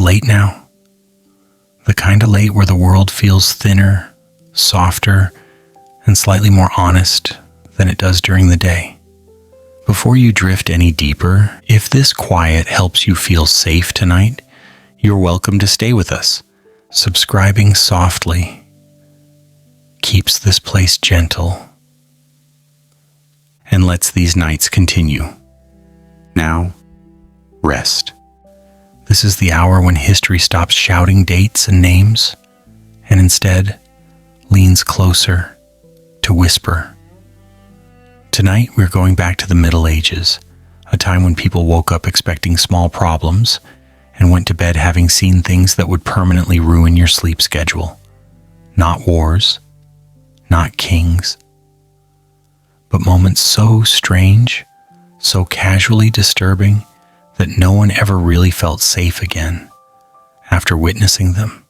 late now. The kind of late where the world feels thinner, softer, and slightly more honest than it does during the day. Before you drift any deeper, if this quiet helps you feel safe tonight, you're welcome to stay with us. Subscribing softly keeps this place gentle and lets these nights continue. Now, rest. This is the hour when history stops shouting dates and names and instead leans closer to whisper. Tonight, we're going back to the Middle Ages, a time when people woke up expecting small problems and went to bed having seen things that would permanently ruin your sleep schedule. Not wars, not kings, but moments so strange, so casually disturbing that no one ever really felt safe again after witnessing them.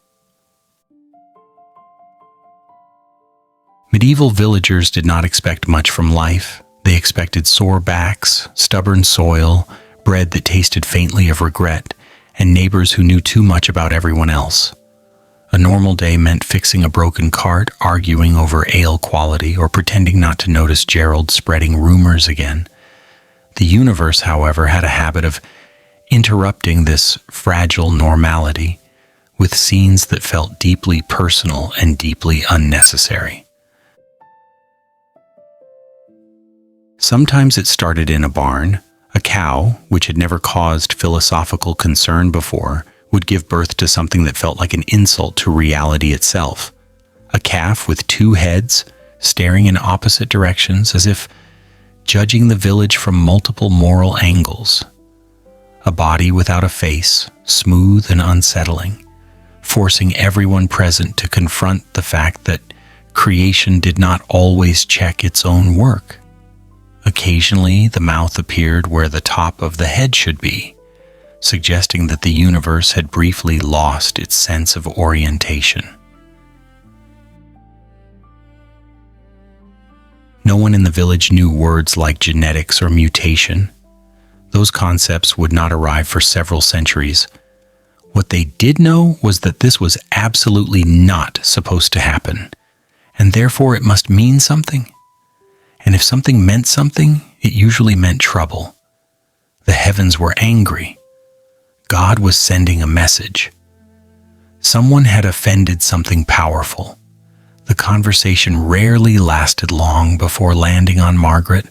Medieval villagers did not expect much from life. They expected sore backs, stubborn soil, bread that tasted faintly of regret, and neighbors who knew too much about everyone else. A normal day meant fixing a broken cart, arguing over ale quality, or pretending not to notice Gerald spreading rumors again. The universe, however, had a habit of interrupting this fragile normality with scenes that felt deeply personal and deeply unnecessary. Sometimes it started in a barn. A cow, which had never caused philosophical concern before, would give birth to something that felt like an insult to reality itself. A calf with two heads, staring in opposite directions as if judging the village from multiple moral angles. A body without a face, smooth and unsettling, forcing everyone present to confront the fact that creation did not always check its own work. Occasionally, the mouth appeared where the top of the head should be, suggesting that the universe had briefly lost its sense of orientation. No one in the village knew words like genetics or mutation. Those concepts would not arrive for several centuries. What they did know was that this was absolutely not supposed to happen, and therefore it must mean something. And if something meant something, it usually meant trouble. The heavens were angry. God was sending a message. Someone had offended something powerful. The conversation rarely lasted long before landing on Margaret,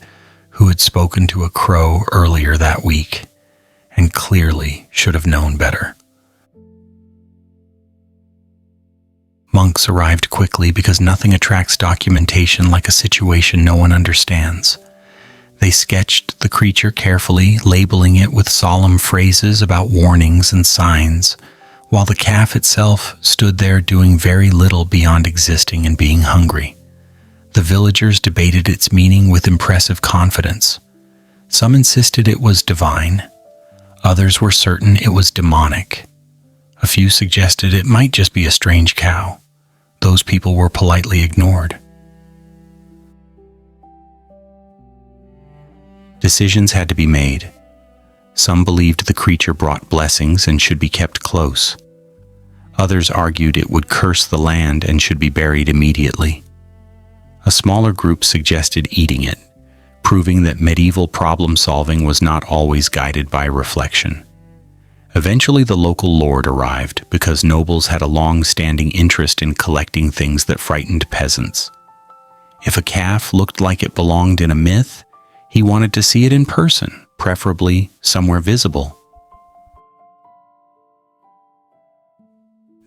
who had spoken to a crow earlier that week, and clearly should have known better. Monks arrived quickly because nothing attracts documentation like a situation no one understands. They sketched the creature carefully, labeling it with solemn phrases about warnings and signs, while the calf itself stood there doing very little beyond existing and being hungry. The villagers debated its meaning with impressive confidence. Some insisted it was divine. Others were certain it was demonic. A few suggested it might just be a strange cow. Those people were politely ignored. Decisions had to be made. Some believed the creature brought blessings and should be kept close. Others argued it would curse the land and should be buried immediately. A smaller group suggested eating it, proving that medieval problem-solving was not always guided by reflection. Eventually, the local lord arrived because nobles had a long-standing interest in collecting things that frightened peasants. If a calf looked like it belonged in a myth, he wanted to see it in person, preferably somewhere visible.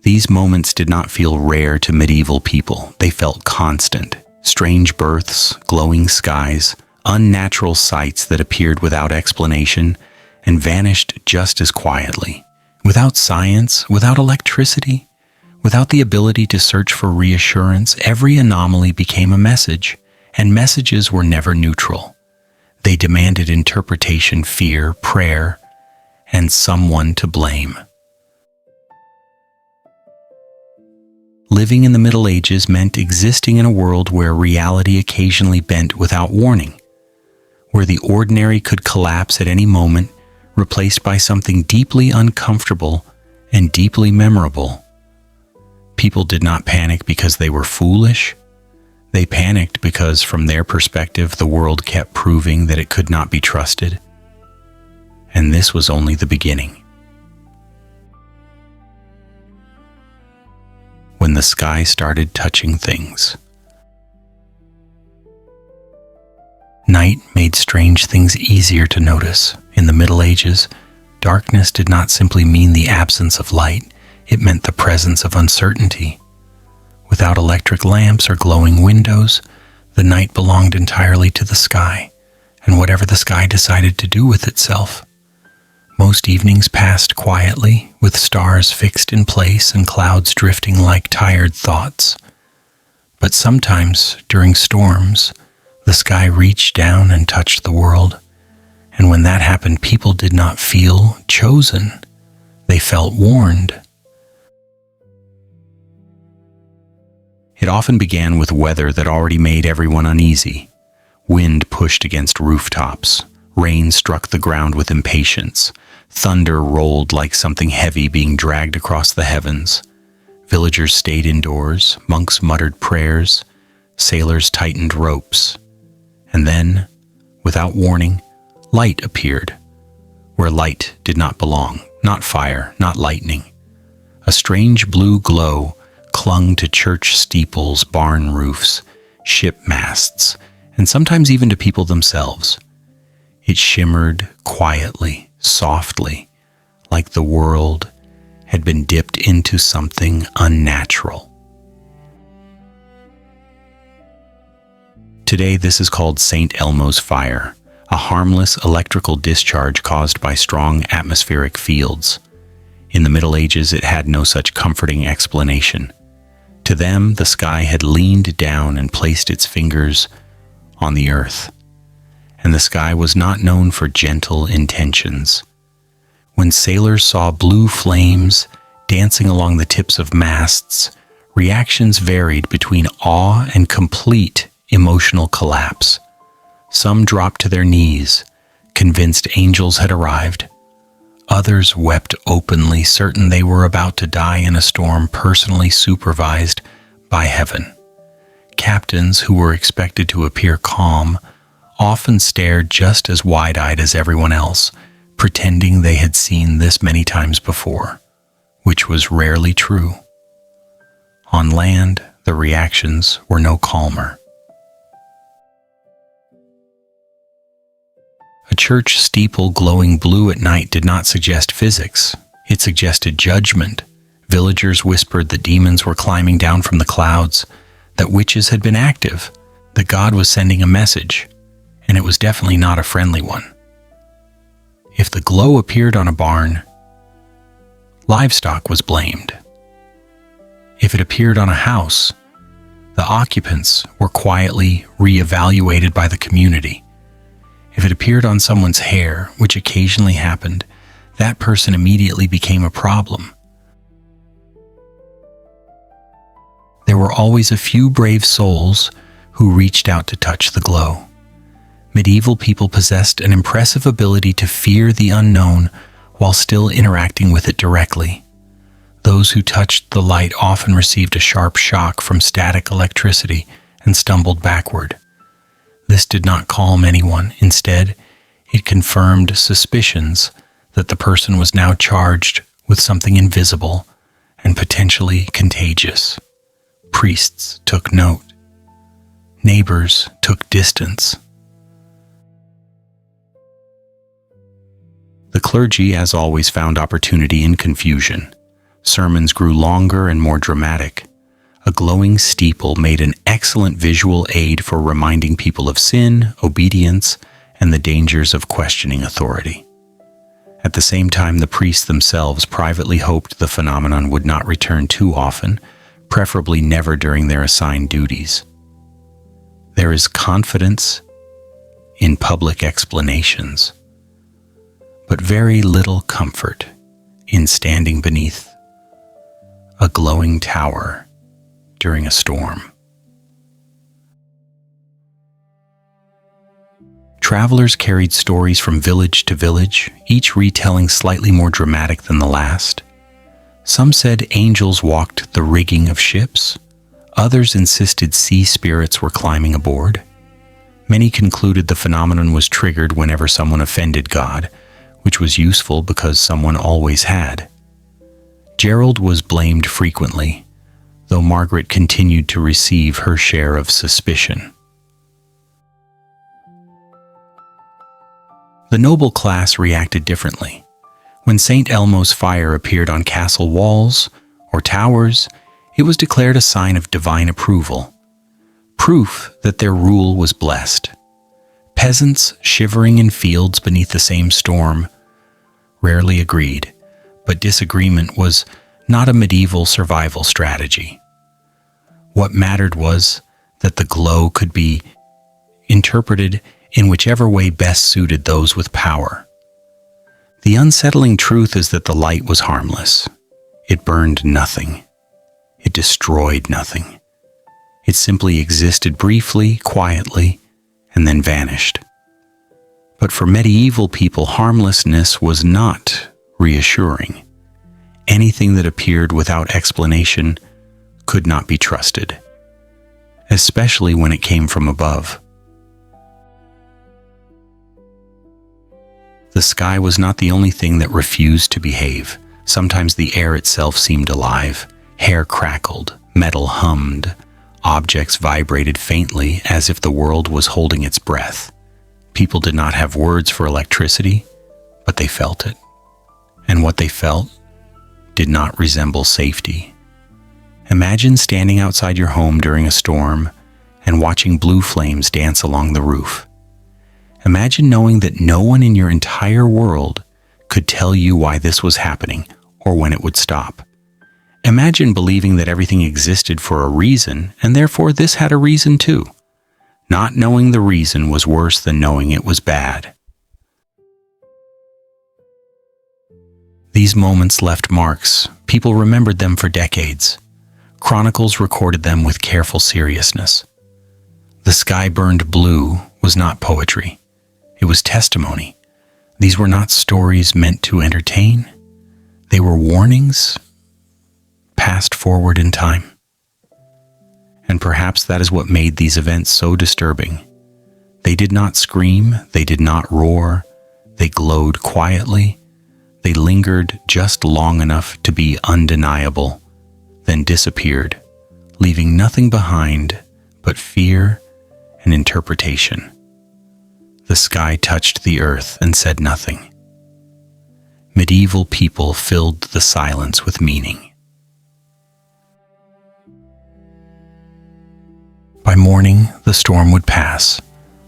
These moments did not feel rare to medieval people. They felt constant. Strange births, glowing skies, unnatural sights that appeared without explanation and vanished just as quietly. Without science, without electricity, without the ability to search for reassurance, every anomaly became a message, and messages were never neutral. They demanded interpretation, fear, prayer, and someone to blame. Living in the Middle Ages meant existing in a world where reality occasionally bent without warning, where the ordinary could collapse at any moment, replaced by something deeply uncomfortable and deeply memorable. People did not panic because they were foolish. They panicked because, from their perspective, the world kept proving that it could not be trusted. And this was only the beginning. When the sky started touching things. Night made strange things easier to notice. In the Middle Ages, darkness did not simply mean the absence of light, it meant the presence of uncertainty. Without electric lamps or glowing windows, the night belonged entirely to the sky, and whatever the sky decided to do with itself. Most evenings passed quietly, with stars fixed in place and clouds drifting like tired thoughts. But sometimes, during storms, the sky reached down and touched the world, and when that happened, people did not feel chosen. They felt warned. It often began with weather that already made everyone uneasy. Wind pushed against rooftops. Rain struck the ground with impatience. Thunder rolled like something heavy being dragged across the heavens. Villagers stayed indoors. Monks muttered prayers. Sailors tightened ropes. And then, without warning, light appeared, where light did not belong, not fire, not lightning. A strange blue glow clung to church steeples, barn roofs, ship masts, and sometimes even to people themselves. It shimmered quietly, softly, like the world had been dipped into something unnatural. Today, this is called St. Elmo's fire, a harmless electrical discharge caused by strong atmospheric fields. In the Middle Ages, it had no such comforting explanation. To them, the sky had leaned down and placed its fingers on the earth, and the sky was not known for gentle intentions. When sailors saw blue flames dancing along the tips of masts, reactions varied between awe and complete emotional collapse. Some dropped to their knees, convinced angels had arrived. Others wept openly, certain they were about to die in a storm personally supervised by heaven. Captains who were expected to appear calm often stared just as wide-eyed as everyone else, pretending they had seen this many times before, which was rarely true. On land, the reactions were no calmer. A church steeple glowing blue at night did not suggest physics. It suggested judgment. Villagers whispered that demons were climbing down from the clouds, that witches had been active, that God was sending a message, and it was definitely not a friendly one. If the glow appeared on a barn, livestock was blamed. If it appeared on a house, the occupants were quietly re-evaluated by the community. If it appeared on someone's hair, which occasionally happened, that person immediately became a problem. There were always a few brave souls who reached out to touch the glow. Medieval people possessed an impressive ability to fear the unknown while still interacting with it directly. Those who touched the light often received a sharp shock from static electricity and stumbled backward. This did not calm anyone. Instead, it confirmed suspicions that the person was now charged with something invisible and potentially contagious. Priests took note. Neighbors took distance. The clergy, as always, found opportunity in confusion. Sermons grew longer and more dramatic. A glowing steeple made an excellent visual aid for reminding people of sin, obedience, and the dangers of questioning authority. At the same time, the priests themselves privately hoped the phenomenon would not return too often, preferably never during their assigned duties. There is confidence in public explanations, but very little comfort in standing beneath a glowing tower during a storm. Travelers carried stories from village to village, each retelling slightly more dramatic than the last. Some said angels walked the rigging of ships. Others insisted sea spirits were climbing aboard. Many concluded the phenomenon was triggered whenever someone offended God, which was useful because someone always had. Gerald was blamed frequently, though Margaret continued to receive her share of suspicion. The noble class reacted differently. When St. Elmo's fire appeared on castle walls or towers, it was declared a sign of divine approval, proof that their rule was blessed. Peasants shivering in fields beneath the same storm rarely agreed, but disagreement was not a medieval survival strategy. What mattered was that the glow could be interpreted in whichever way best suited those with power. The unsettling truth is that the light was harmless. It burned nothing. It destroyed nothing. It simply existed briefly, quietly, and then vanished. But for medieval people, harmlessness was not reassuring. Anything that appeared without explanation could not be trusted, especially when it came from above. The sky was not the only thing that refused to behave. Sometimes the air itself seemed alive. Hair crackled, metal hummed, objects vibrated faintly as if the world was holding its breath. People did not have words for electricity, but they felt it. And what they felt did not resemble safety. Imagine standing outside your home during a storm and watching blue flames dance along the roof. Imagine knowing that no one in your entire world could tell you why this was happening or when it would stop. Imagine believing that everything existed for a reason, and therefore this had a reason too. Not knowing the reason was worse than knowing it was bad. These moments left marks. People remembered them for decades. Chronicles recorded them with careful seriousness. The sky burned blue was not poetry. It was testimony. These were not stories meant to entertain. They were warnings passed forward in time. And perhaps that is what made these events so disturbing. They did not scream, they did not roar, they glowed quietly, they lingered just long enough to be undeniable, then disappeared, leaving nothing behind but fear and interpretation. The sky touched the earth and said nothing. Medieval people filled the silence with meaning. By morning, the storm would pass.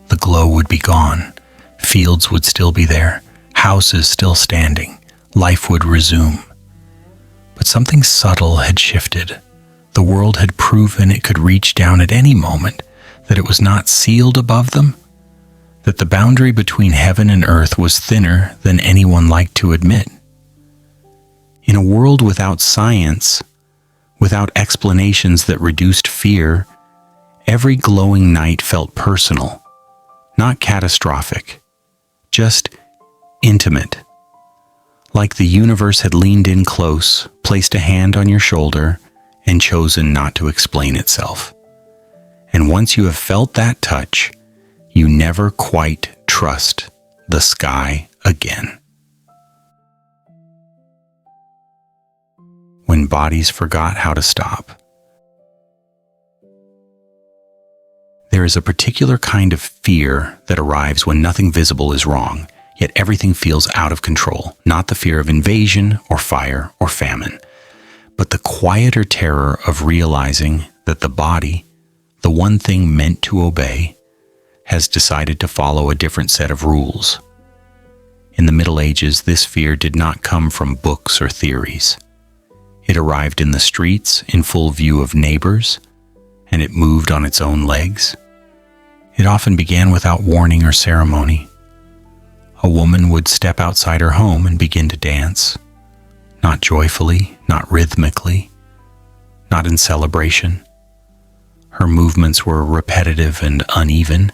The glow would be gone. Fields would still be there. Houses still standing. Life would resume. But something subtle had shifted. The world had proven it could reach down at any moment, that it was not sealed above them, that the boundary between heaven and earth was thinner than anyone liked to admit. In a world without science, without explanations that reduced fear, every glowing night felt personal, not catastrophic, just intimate. Like the universe had leaned in close, placed a hand on your shoulder, and chosen not to explain itself. And once you have felt that touch, you never quite trust the sky again. When bodies forgot how to stop. There is a particular kind of fear that arrives when nothing visible is wrong, yet everything feels out of control, not the fear of invasion or fire or famine, but the quieter terror of realizing that the body, the one thing meant to obey, has decided to follow a different set of rules. In the Middle Ages, this fear did not come from books or theories. It arrived in the streets in full view of neighbors, and it moved on its own legs. It often began without warning or ceremony. A woman would step outside her home and begin to dance, not joyfully, not rhythmically, not in celebration. Her movements were repetitive and uneven,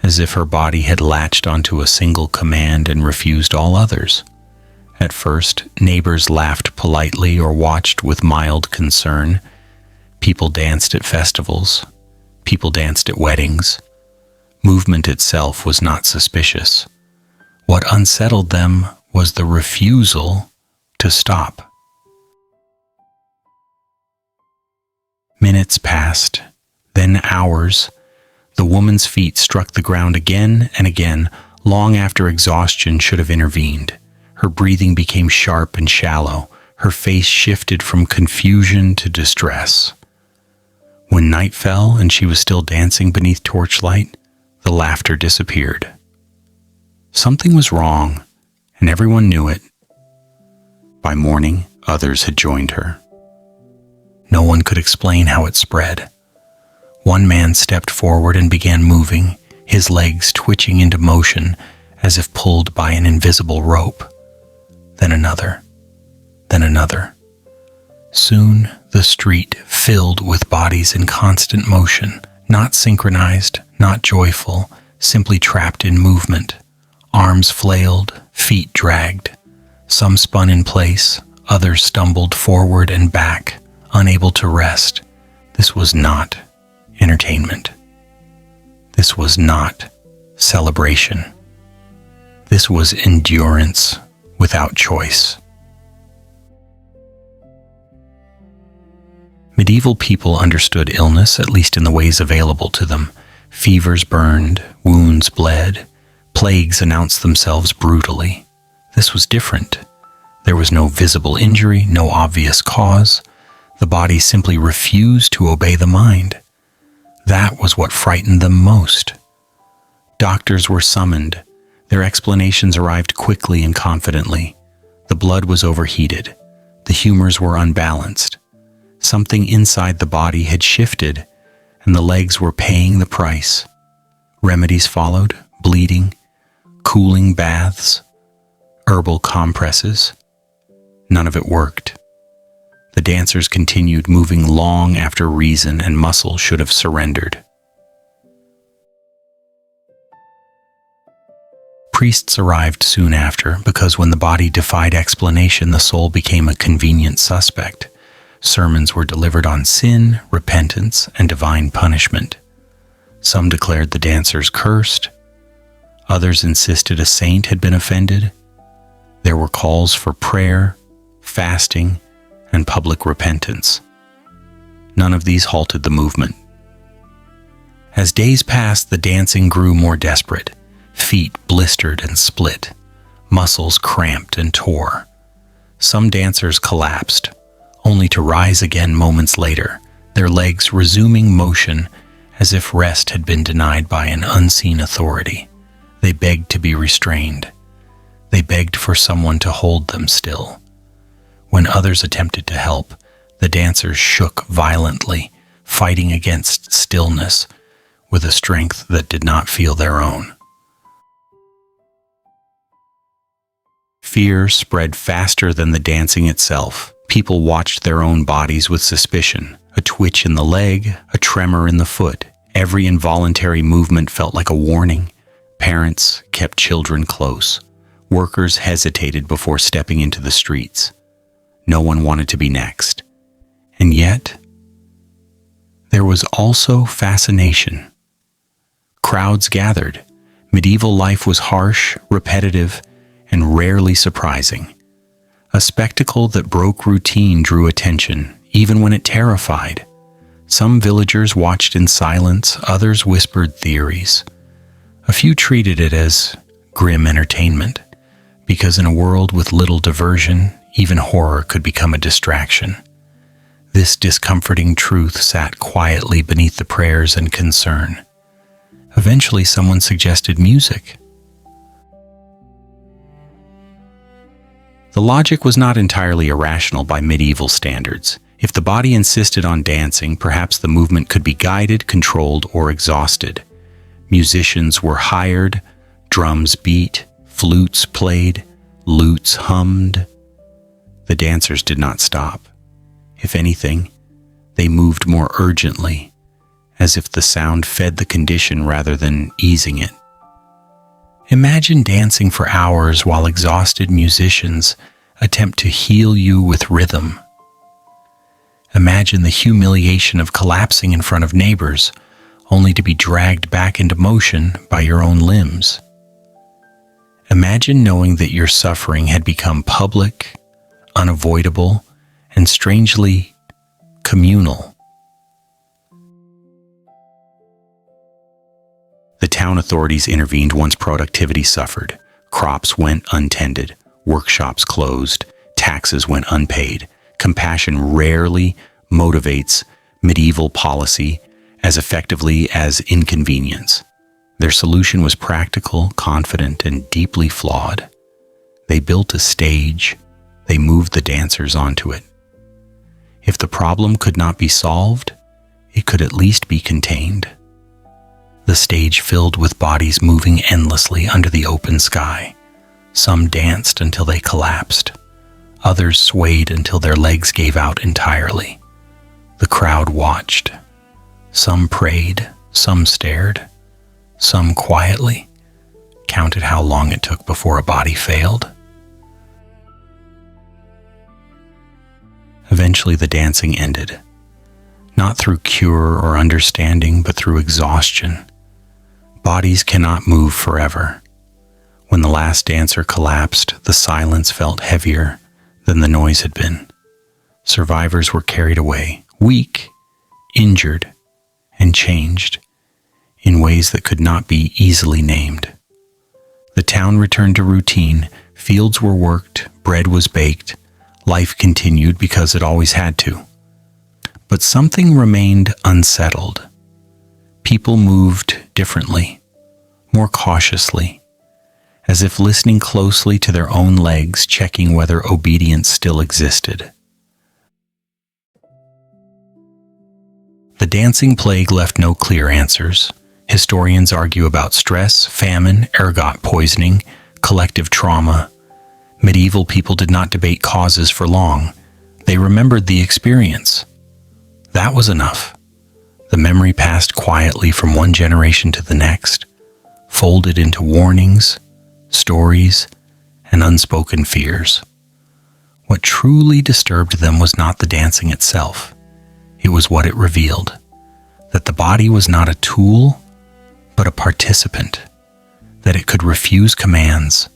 as if her body had latched onto a single command and refused all others. At first, neighbors laughed politely or watched with mild concern. People danced at festivals. People danced at weddings. Movement itself was not suspicious. What unsettled them was the refusal to stop. Minutes passed, then hours. The woman's feet struck the ground again and again, long after exhaustion should have intervened. Her breathing became sharp and shallow. Her face shifted from confusion to distress. When night fell and she was still dancing beneath torchlight, the laughter disappeared. Something was wrong, and everyone knew it. By morning, others had joined her. No one could explain how it spread. One man stepped forward and began moving, his legs twitching into motion as if pulled by an invisible rope. Then another, then another. Soon the street filled with bodies in constant motion, not synchronized, not joyful, simply trapped in movement. Arms flailed, feet dragged. Some spun in place, others stumbled forward and back, unable to rest. This was not entertainment. This was not celebration. This was endurance without choice. Medieval people understood illness, at least in the ways available to them. Fevers burned, wounds bled, plagues announced themselves brutally. This was different. There was no visible injury, no obvious cause. The body simply refused to obey the mind. That was what frightened them most. Doctors were summoned. Their explanations arrived quickly and confidently. The blood was overheated. The humors were unbalanced. Something inside the body had shifted, and the legs were paying the price. Remedies followed: bleeding, cooling baths, herbal compresses. None of it worked. The dancers continued moving long after reason and muscle should have surrendered. Priests arrived soon after, because when the body defied explanation, the soul became a convenient suspect. Sermons were delivered on sin, repentance, and divine punishment. Some declared the dancers cursed. Others insisted a saint had been offended. There were calls for prayer, fasting, and public repentance. None of these halted the movement. As days passed, the dancing grew more desperate. Feet blistered and split. Muscles cramped and tore. Some dancers collapsed, only to rise again moments later, their legs resuming motion as if rest had been denied by an unseen authority. They begged to be restrained. They begged for someone to hold them still. When others attempted to help, the dancers shook violently, fighting against stillness with a strength that did not feel their own. Fear spread faster than the dancing itself. People watched their own bodies with suspicion. A twitch in the leg, a tremor in the foot. Every involuntary movement felt like a warning. Parents kept children close. Workers hesitated before stepping into the streets. No one wanted to be next. And yet, there was also fascination. Crowds gathered. Medieval life was harsh, repetitive, and rarely surprising. A spectacle that broke routine drew attention, even when it terrified. Some villagers watched in silence, others whispered theories. A few treated it as grim entertainment, because in a world with little diversion, even horror could become a distraction. This discomforting truth sat quietly beneath the prayers and concern. Eventually, someone suggested music. The logic was not entirely irrational by medieval standards. If the body insisted on dancing, perhaps the movement could be guided, controlled, or exhausted. Musicians were hired, drums beat, flutes played, lutes hummed. The dancers did not stop. If anything, they moved more urgently, as if the sound fed the condition rather than easing it. Imagine dancing for hours while exhausted musicians attempt to heal you with rhythm. Imagine the humiliation of collapsing in front of neighbors, only to be dragged back into motion by your own limbs. Imagine knowing that your suffering had become public, unavoidable, and strangely communal. The town authorities intervened once productivity suffered. Crops went untended, workshops closed, taxes went unpaid. Compassion rarely motivates medieval policy as effectively as inconvenience. Their solution was practical, confident, and deeply flawed. They built a stage. They moved the dancers onto it. If the problem could not be solved, it could at least be contained. The stage filled with bodies moving endlessly under the open sky. Some danced until they collapsed. Others swayed until their legs gave out entirely. The crowd watched. Some prayed, some stared, some quietly counted how long it took before a body failed. Eventually the dancing ended, not through cure or understanding, but through exhaustion. Bodies cannot move forever. When the last dancer collapsed, the silence felt heavier than the noise had been. Survivors were carried away, weak, injured, and changed in ways that could not be easily named. The town returned to routine. Fields were worked, bread was baked, life continued because it always had to. But something remained unsettled. People moved differently, more cautiously, as if listening closely to their own legs, checking whether obedience still existed. The dancing plague left no clear answers. Historians argue about stress, famine, ergot poisoning, collective trauma. Medieval people did not debate causes for long. They remembered the experience. That was enough. The memory passed quietly from one generation to the next, folded into warnings, stories, and unspoken fears. What truly disturbed them was not the dancing itself. It was what it revealed, that the body was not a tool, but a participant, that it could refuse commands.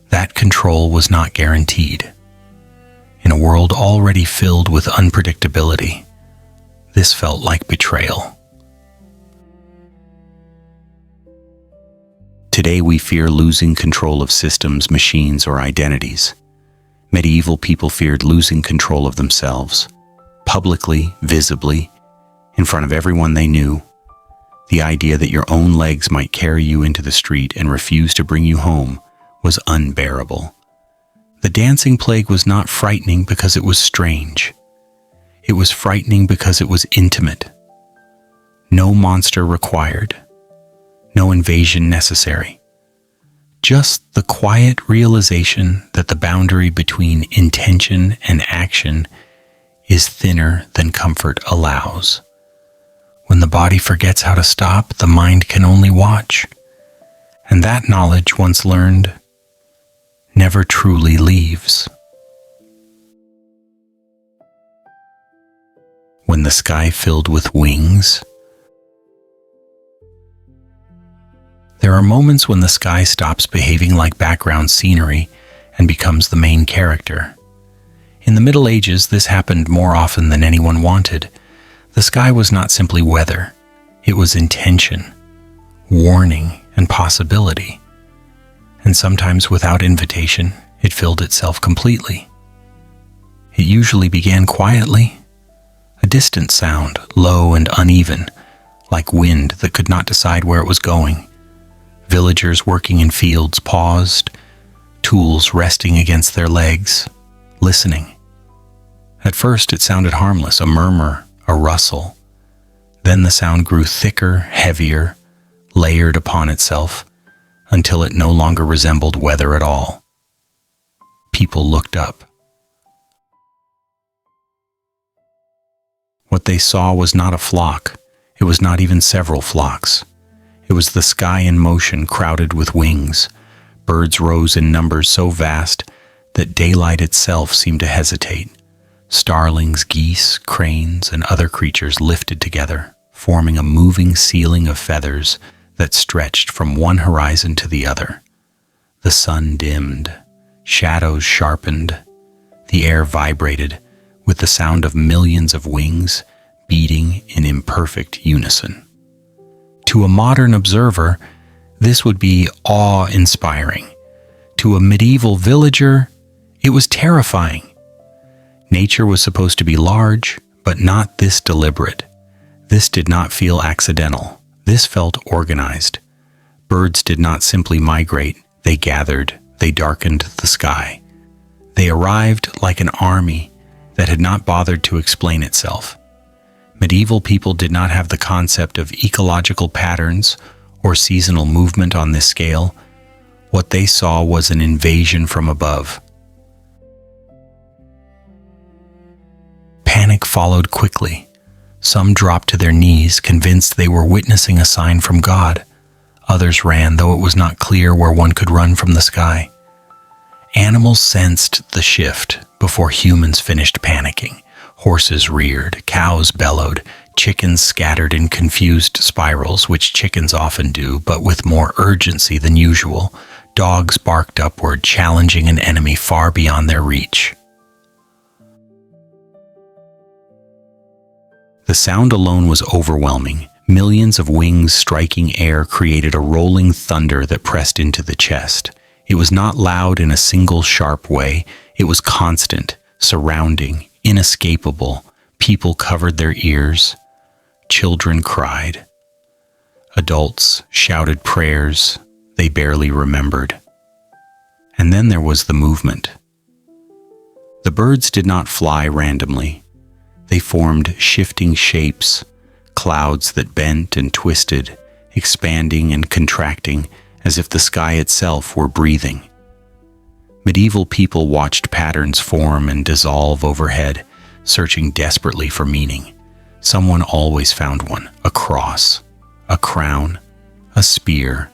That control was not guaranteed. In a world already filled with unpredictability, this felt like betrayal. Today we fear losing control of systems, machines, or identities. Medieval people feared losing control of themselves, publicly, visibly, in front of everyone they knew. The idea that your own legs might carry you into the street and refuse to bring you home was unbearable. The dancing plague was not frightening because it was strange. It was frightening because it was intimate. No monster required. No invasion necessary. Just the quiet realization that the boundary between intention and action is thinner than comfort allows. When the body forgets how to stop, the mind can only watch. And that knowledge, once learned, never truly leaves. When the sky filled with wings. There are moments when the sky stops behaving like background scenery and becomes the main character. In the Middle Ages, this happened more often than anyone wanted. The sky was not simply weather. It was intention, warning, and possibility. And sometimes without invitation, it filled itself completely. It usually began quietly, a distant sound, low and uneven, like wind that could not decide where it was going. Villagers working in fields paused, tools resting against their legs, listening. At first it sounded harmless, a murmur, a rustle. Then the sound grew thicker, heavier, layered upon itself, until it no longer resembled weather at all. People looked up. What they saw was not a flock. It was not even several flocks. It was the sky in motion, crowded with wings. Birds rose in numbers so vast that daylight itself seemed to hesitate. Starlings, geese, cranes, and other creatures lifted together, forming a moving ceiling of feathers that stretched from one horizon to the other. The sun dimmed, shadows sharpened, the air vibrated with the sound of millions of wings beating in imperfect unison. To a modern observer, this would be awe-inspiring. To a medieval villager, it was terrifying. Nature was supposed to be large, but not this deliberate. This did not feel accidental. This felt organized. Birds did not simply migrate. They gathered. They darkened the sky. They arrived like an army that had not bothered to explain itself. Medieval people did not have the concept of ecological patterns or seasonal movement on this scale. What they saw was an invasion from above. Panic followed quickly. Some dropped to their knees, convinced they were witnessing a sign from God. Others ran, though it was not clear where one could run from the sky. Animals sensed the shift before humans finished panicking. Horses reared, cows bellowed, chickens scattered in confused spirals, which chickens often do, but with more urgency than usual. Dogs barked upward, challenging an enemy far beyond their reach. The sound alone was overwhelming. Millions of wings striking air created a rolling thunder that pressed into the chest. It was not loud in a single sharp way. It was constant, surrounding, inescapable. People covered their ears. Children cried. Adults shouted prayers they barely remembered. And then there was the movement. The birds did not fly randomly. They formed shifting shapes, clouds that bent and twisted, expanding and contracting as if the sky itself were breathing. Medieval people watched patterns form and dissolve overhead, searching desperately for meaning. Someone always found one: a cross, a crown, a spear.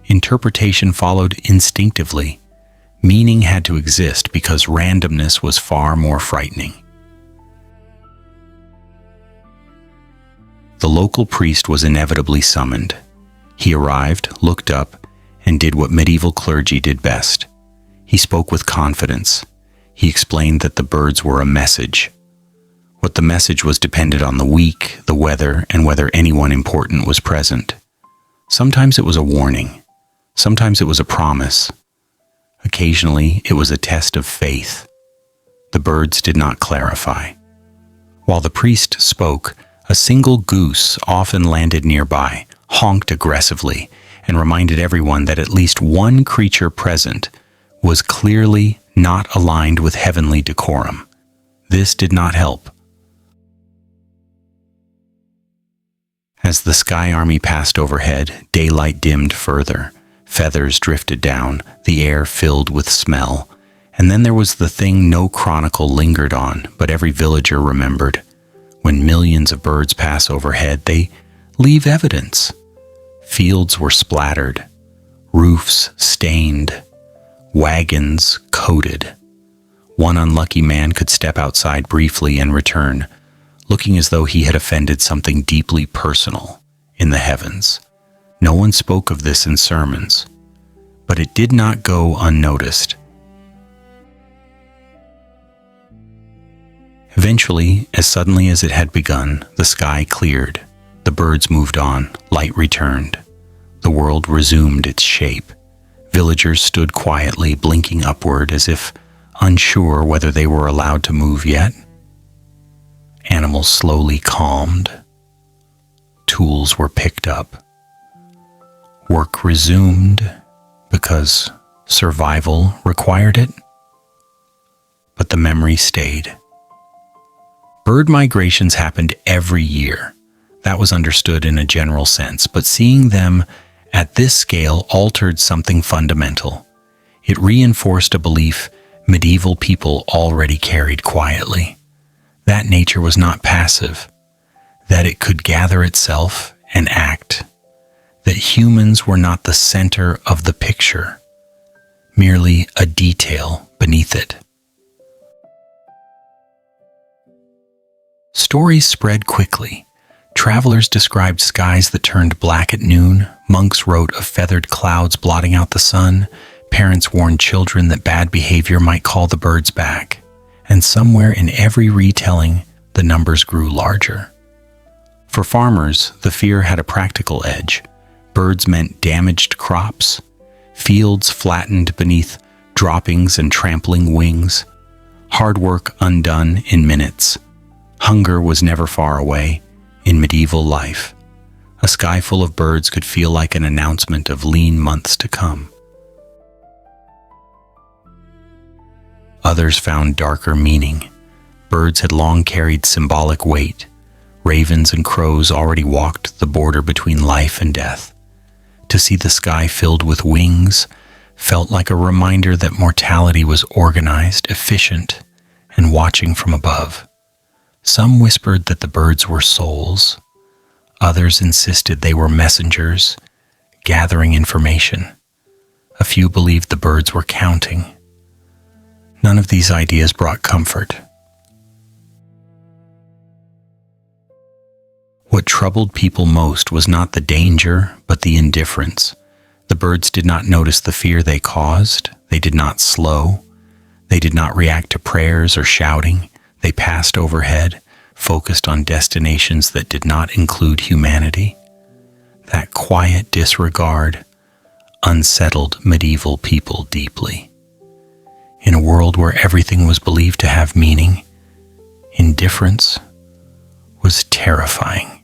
Interpretation followed instinctively. Meaning had to exist because randomness was far more frightening. The local priest was inevitably summoned. He arrived, looked up, and did what medieval clergy did best. He spoke with confidence. He explained that the birds were a message. What the message was depended on the week, the weather, and whether anyone important was present. Sometimes it was a warning. Sometimes it was a promise. Occasionally, it was a test of faith. The birds did not clarify. While the priest spoke, a single goose often landed nearby, honked aggressively, and reminded everyone that at least one creature present was clearly not aligned with heavenly decorum. This did not help. As the sky army passed overhead, daylight dimmed further. Feathers drifted down, the air filled with smell. And then there was the thing no chronicle lingered on, but every villager remembered. When millions of birds pass overhead, they leave evidence. Fields were splattered, roofs stained, wagons coated. One unlucky man could step outside briefly and return, looking as though he had offended something deeply personal in the heavens. No one spoke of this in sermons, but it did not go unnoticed. Eventually, as suddenly as it had begun, the sky cleared. The birds moved on, light returned. The world resumed its shape. Villagers stood quietly, blinking upward as if unsure whether they were allowed to move yet. Animals slowly calmed. Tools were picked up. Work resumed because survival required it. But the memory stayed. Bird migrations happened every year. That was understood in a general sense, but seeing them at this scale altered something fundamental. It reinforced a belief medieval people already carried quietly. That nature was not passive, that it could gather itself and act, that humans were not the center of the picture, merely a detail beneath it. Stories spread quickly. Travelers described skies that turned black at noon. Monks wrote of feathered clouds blotting out the sun. Parents warned children that bad behavior might call the birds back. And somewhere in every retelling, the numbers grew larger. For farmers, the fear had a practical edge. Birds meant damaged crops, fields flattened beneath droppings and trampling wings, hard work undone in minutes. Hunger was never far away in medieval life. A sky full of birds could feel like an announcement of lean months to come. Others found darker meaning. Birds had long carried symbolic weight. Ravens and crows already walked the border between life and death. To see the sky filled with wings felt like a reminder that mortality was organized, efficient, and watching from above. Some whispered that the birds were souls. Others insisted they were messengers, gathering information. A few believed the birds were counting. None of these ideas brought comfort. What troubled people most was not the danger, but the indifference. The birds did not notice the fear they caused. They did not slow. They did not react to prayers or shouting. They passed overhead, focused on destinations that did not include humanity. That quiet disregard unsettled medieval people deeply. In a world where everything was believed to have meaning, indifference was terrifying.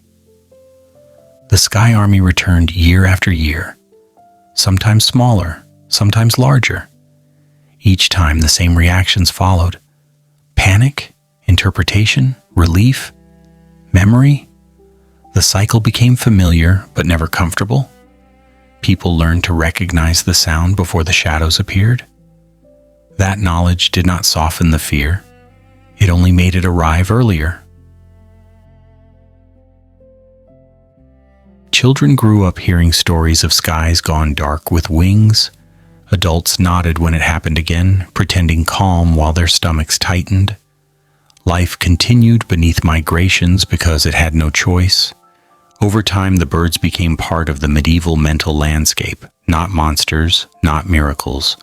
The Sky Army returned year after year, sometimes smaller, sometimes larger. Each time the same reactions followed: panic, interpretation, relief, memory. The cycle became familiar but never comfortable. People learned to recognize the sound before the shadows appeared. That knowledge did not soften the fear. It only made it arrive earlier. Children grew up hearing stories of skies gone dark with wings. Adults nodded when it happened again, pretending calm while their stomachs tightened. Life continued beneath migrations because it had no choice. Over time, the birds became part of the medieval mental landscape, not monsters, not miracles,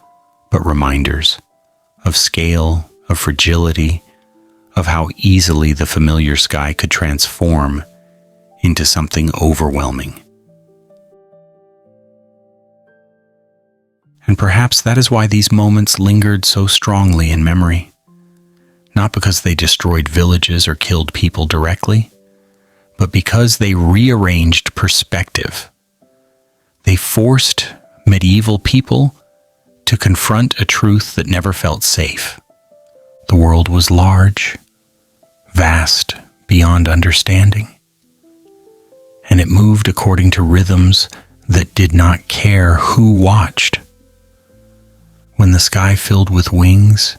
but reminders of scale, of fragility, of how easily the familiar sky could transform into something overwhelming. And perhaps that is why these moments lingered so strongly in memory. Not because they destroyed villages or killed people directly, but because they rearranged perspective. They forced medieval people to confront a truth that never felt safe. The world was large, vast, beyond understanding, and it moved according to rhythms that did not care who watched. When the sky filled with wings,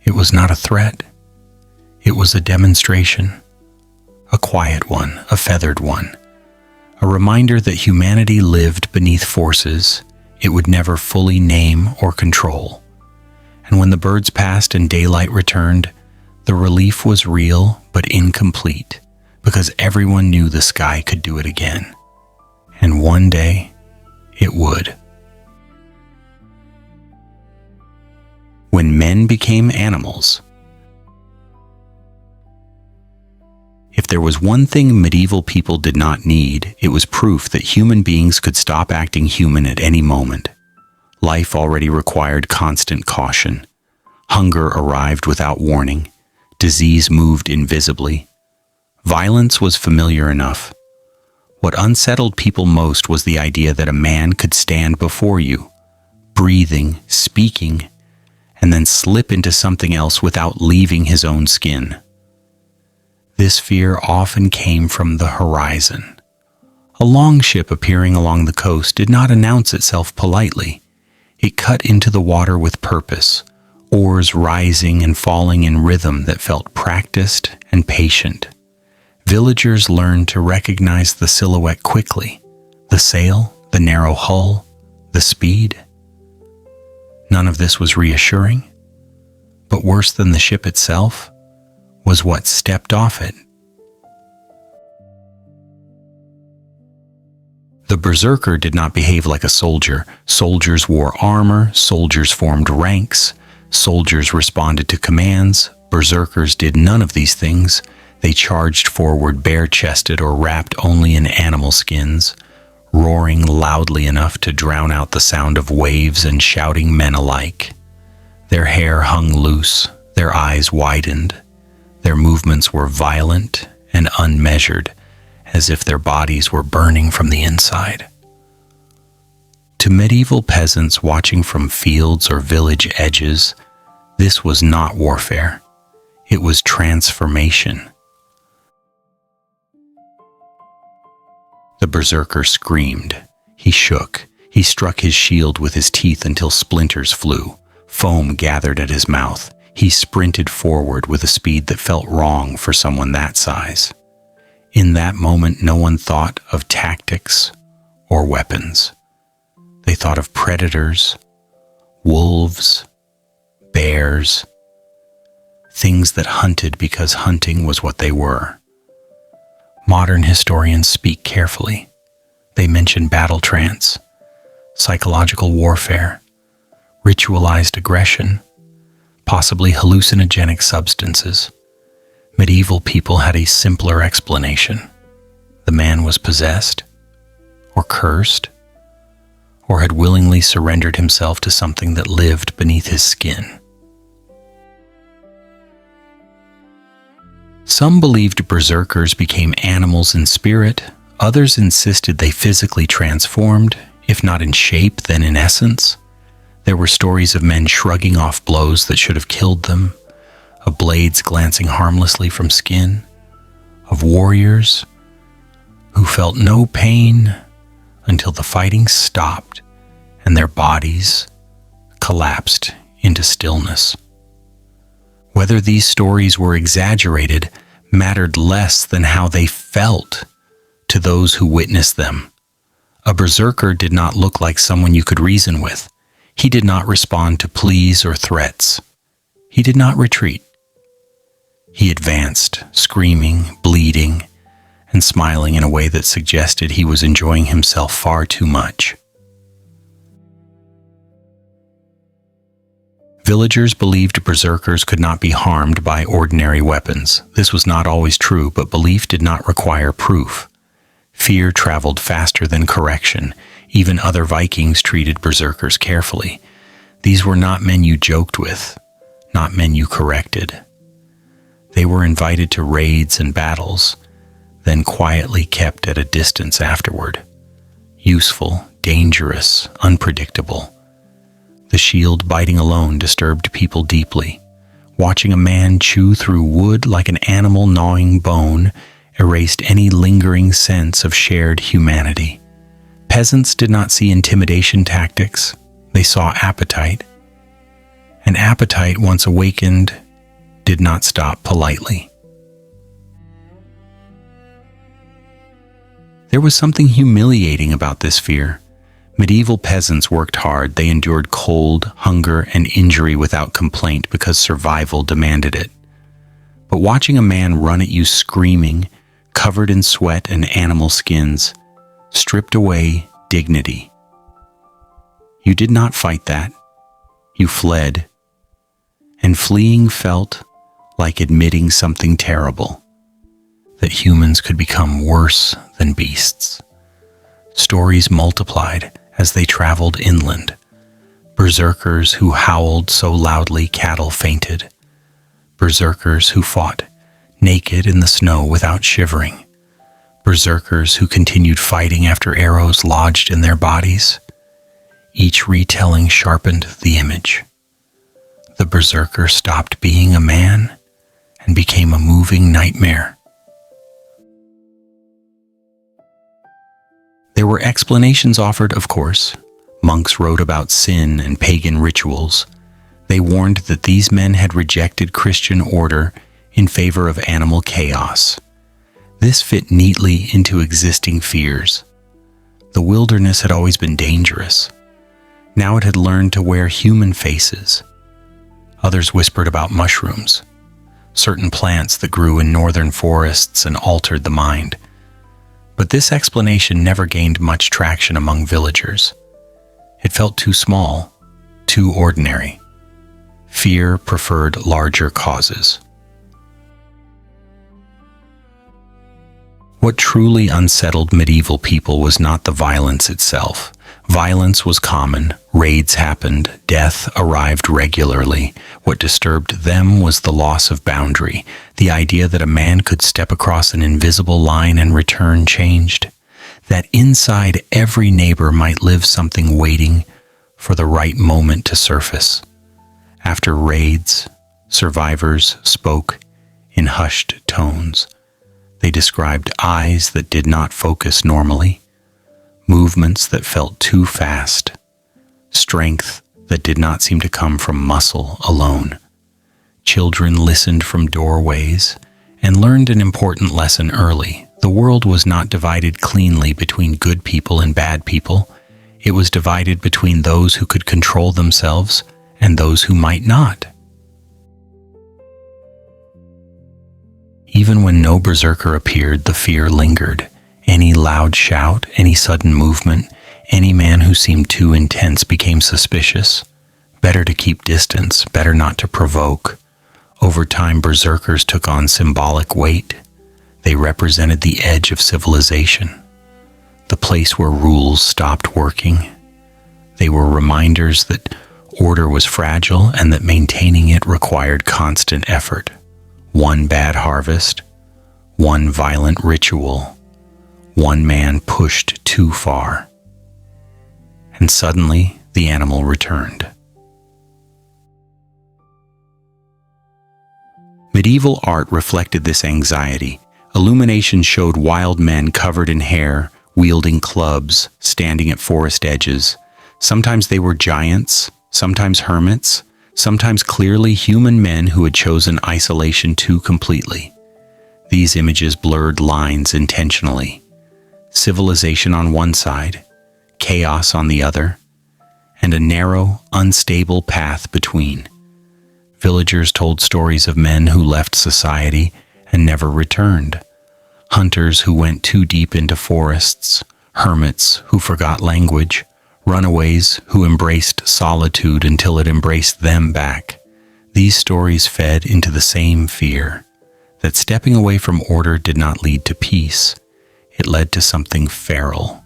it was not a threat. It was a demonstration, a quiet one, a feathered one, a reminder that humanity lived beneath forces it would never fully name or control. And when the birds passed and daylight returned, the relief was real but incomplete, because everyone knew the sky could do it again. And one day, it would. When men became animals. If there was one thing medieval people did not need, it was proof that human beings could stop acting human at any moment. Life already required constant caution. Hunger arrived without warning. Disease moved invisibly. Violence was familiar enough. What unsettled people most was the idea that a man could stand before you, breathing, speaking, and then slip into something else without leaving his own skin. This fear often came from the horizon. A longship appearing along the coast did not announce itself politely. It cut into the water with purpose, oars rising and falling in rhythm that felt practiced and patient. Villagers learned to recognize the silhouette quickly, The sail, the narrow hull, the speed. None of this was reassuring, but worse than the ship itself was what stepped off it. The berserker did not behave like a soldier. Soldiers wore armor, soldiers formed ranks, soldiers responded to commands. Berserkers did none of these things. They charged forward bare-chested or wrapped only in animal skins, roaring loudly enough to drown out the sound of waves and shouting men alike. Their hair hung loose, their eyes widened. Their movements were violent and unmeasured, as if their bodies were burning from the inside. To medieval peasants watching from fields or village edges, this was not warfare. It was transformation. The berserker screamed. He shook. He struck his shield with his teeth until splinters flew. Foam gathered at his mouth. He sprinted forward with a speed that felt wrong for someone that size. In that moment, no one thought of tactics or weapons. They thought of predators, wolves, bears, things that hunted because hunting was what they were. Modern historians speak carefully. They mention battle trance, psychological warfare, ritualized aggression, possibly hallucinogenic substances. Medieval people had a simpler explanation. The man was possessed, or cursed, or had willingly surrendered himself to something that lived beneath his skin. Some believed berserkers became animals in spirit. Others insisted they physically transformed, if not in shape, then in essence. There were stories of men shrugging off blows that should have killed them, of blades glancing harmlessly from skin, of warriors who felt no pain until the fighting stopped and their bodies collapsed into stillness. Whether these stories were exaggerated mattered less than how they felt to those who witnessed them. A berserker did not look like someone you could reason with. He did not respond to pleas or threats. He did not retreat. He advanced, screaming, bleeding, and smiling in a way that suggested he was enjoying himself far too much. Villagers believed berserkers could not be harmed by ordinary weapons. This was not always true, but belief did not require proof. Fear traveled faster than correction. Even other Vikings treated berserkers carefully. These were not men you joked with, not men you corrected. They were invited to raids and battles, then quietly kept at a distance afterward. Useful, dangerous, unpredictable. The shield biting alone disturbed people deeply. Watching a man chew through wood like an animal gnawing bone erased any lingering sense of shared humanity. Peasants did not see intimidation tactics. They saw appetite. And appetite, once awakened, did not stop politely. There was something humiliating about this fear. Medieval peasants worked hard. They endured cold, hunger, and injury without complaint because survival demanded it. But watching a man run at you screaming, covered in sweat and animal skins, stripped away dignity. You did not fight that. You fled. And fleeing felt like admitting something terrible, that humans could become worse than beasts. Stories multiplied as they traveled inland. Berserkers who howled so loudly cattle fainted. Berserkers who fought naked in the snow without shivering. Berserkers who continued fighting after arrows lodged in their bodies. Each retelling sharpened the image. The berserker stopped being a man and became a moving nightmare. There were explanations offered, of course. Monks wrote about sin and pagan rituals. They warned that these men had rejected Christian order in favor of animal chaos. This fit neatly into existing fears. The wilderness had always been dangerous. Now it had learned to wear human faces. Others whispered about mushrooms, certain plants that grew in northern forests and altered the mind. But this explanation never gained much traction among villagers. It felt too small, too ordinary. Fear preferred larger causes. What truly unsettled medieval people was not the violence itself. Violence was common, raids happened, death arrived regularly. What disturbed them was the loss of boundary, the idea that a man could step across an invisible line and return changed, that inside every neighbor might live something waiting for the right moment to surface. After raids, survivors spoke in hushed tones. They described eyes that did not focus normally, movements that felt too fast, strength that did not seem to come from muscle alone. Children listened from doorways and learned an important lesson early. The world was not divided cleanly between good people and bad people. It was divided between those who could control themselves and those who might not. Even when no berserker appeared, the fear lingered. Any loud shout, any sudden movement, any man who seemed too intense became suspicious. Better to keep distance, better not to provoke. Over time, berserkers took on symbolic weight. They represented the edge of civilization, the place where rules stopped working. They were reminders that order was fragile and that maintaining it required constant effort. One bad harvest, one violent ritual, one man pushed too far. And suddenly, the animal returned. Medieval art reflected this anxiety. Illumination showed wild men covered in hair, wielding clubs, standing at forest edges. Sometimes they were giants, sometimes hermits, sometimes clearly human men who had chosen isolation too completely. These images blurred lines intentionally. Civilization on one side, chaos on the other, and a narrow, unstable path between. Villagers told stories of men who left society and never returned, hunters who went too deep into forests, hermits who forgot language, runaways who embraced solitude until it embraced them back. These stories fed into the same fear, that stepping away from order did not lead to peace. It led to something feral.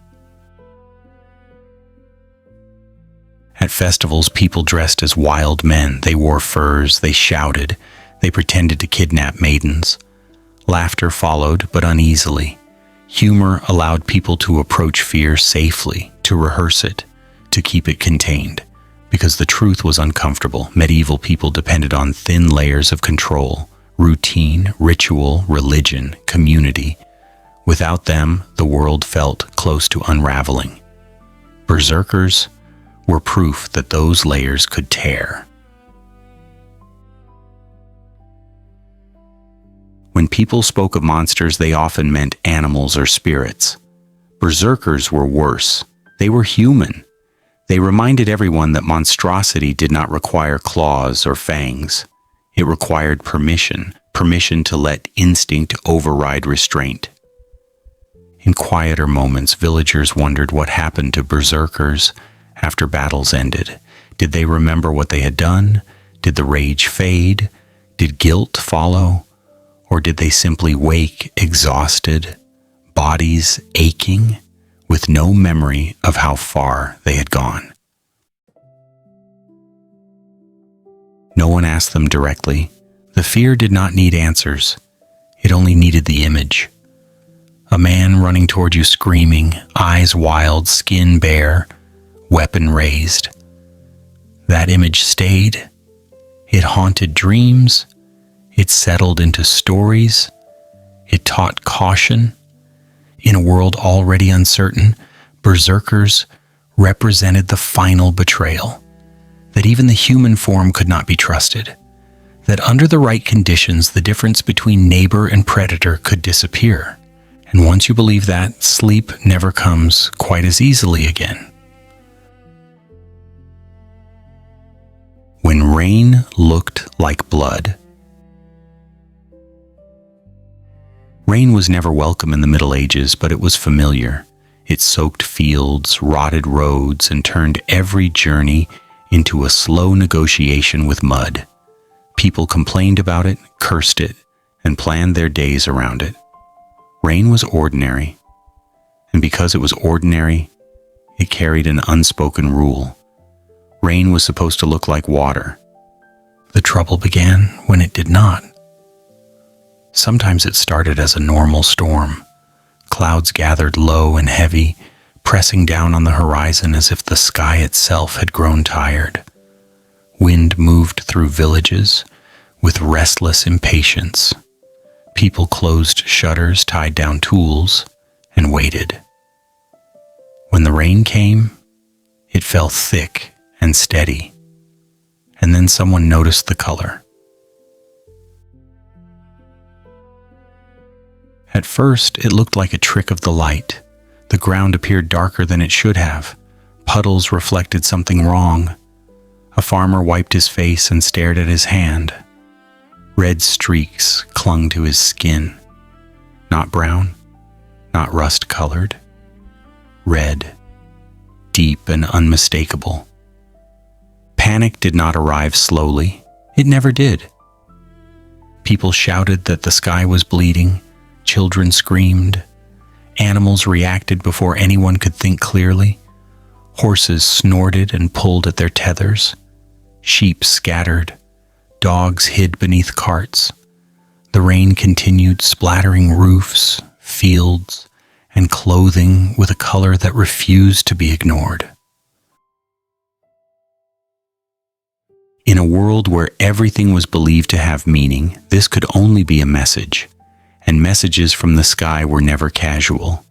At festivals, people dressed as wild men. They wore furs, they shouted, they pretended to kidnap maidens. Laughter followed, but uneasily. Humor allowed people to approach fear safely, to rehearse it, to keep it contained. Because the truth was uncomfortable, medieval people depended on thin layers of control, routine, ritual, religion, community. Without them, the world felt close to unraveling. Berserkers were proof that those layers could tear. When people spoke of monsters, they often meant animals or spirits. Berserkers were worse. They were human. They reminded everyone that monstrosity did not require claws or fangs. It required permission to let instinct override restraint. In quieter moments, villagers wondered what happened to berserkers after battles ended. Did they remember what they had done? Did the rage fade? Did guilt follow? Or did they simply wake exhausted, bodies aching, with no memory of how far they had gone? No one asked them directly. The fear did not need answers. It only needed the image. A man running toward you screaming, eyes wild, skin bare, weapon raised. That image stayed. It haunted dreams. It settled into stories. It taught caution. In a world already uncertain, berserkers represented the final betrayal. That even the human form could not be trusted. That under the right conditions, the difference between neighbor and predator could disappear. And once you believe that, sleep never comes quite as easily again. When rain looked like blood. Rain was never welcome in the Middle Ages, but it was familiar. It soaked fields, rotted roads, and turned every journey into a slow negotiation with mud. People complained about it, cursed it, and planned their days around it. Rain was ordinary, and because it was ordinary, it carried an unspoken rule. Rain was supposed to look like water. The trouble began when it did not. Sometimes it started as a normal storm. Clouds gathered low and heavy, pressing down on the horizon as if the sky itself had grown tired. Wind moved through villages with restless impatience. People closed shutters, tied down tools, and waited. When the rain came, it fell thick and steady, and then someone noticed the color. At first, it looked like a trick of the light. The ground appeared darker than it should have. Puddles reflected something wrong. A farmer wiped his face and stared at his hand. Red streaks clung to his skin. Not brown, not rust-colored. Red, deep and unmistakable. Panic did not arrive slowly. It never did. People shouted that the sky was bleeding. Children screamed. Animals reacted before anyone could think clearly. Horses snorted and pulled at their tethers. Sheep scattered. Dogs hid beneath carts. The rain continued, splattering roofs, fields, and clothing with a color that refused to be ignored. In a world where everything was believed to have meaning, this could only be a message, and messages from the sky were never casual.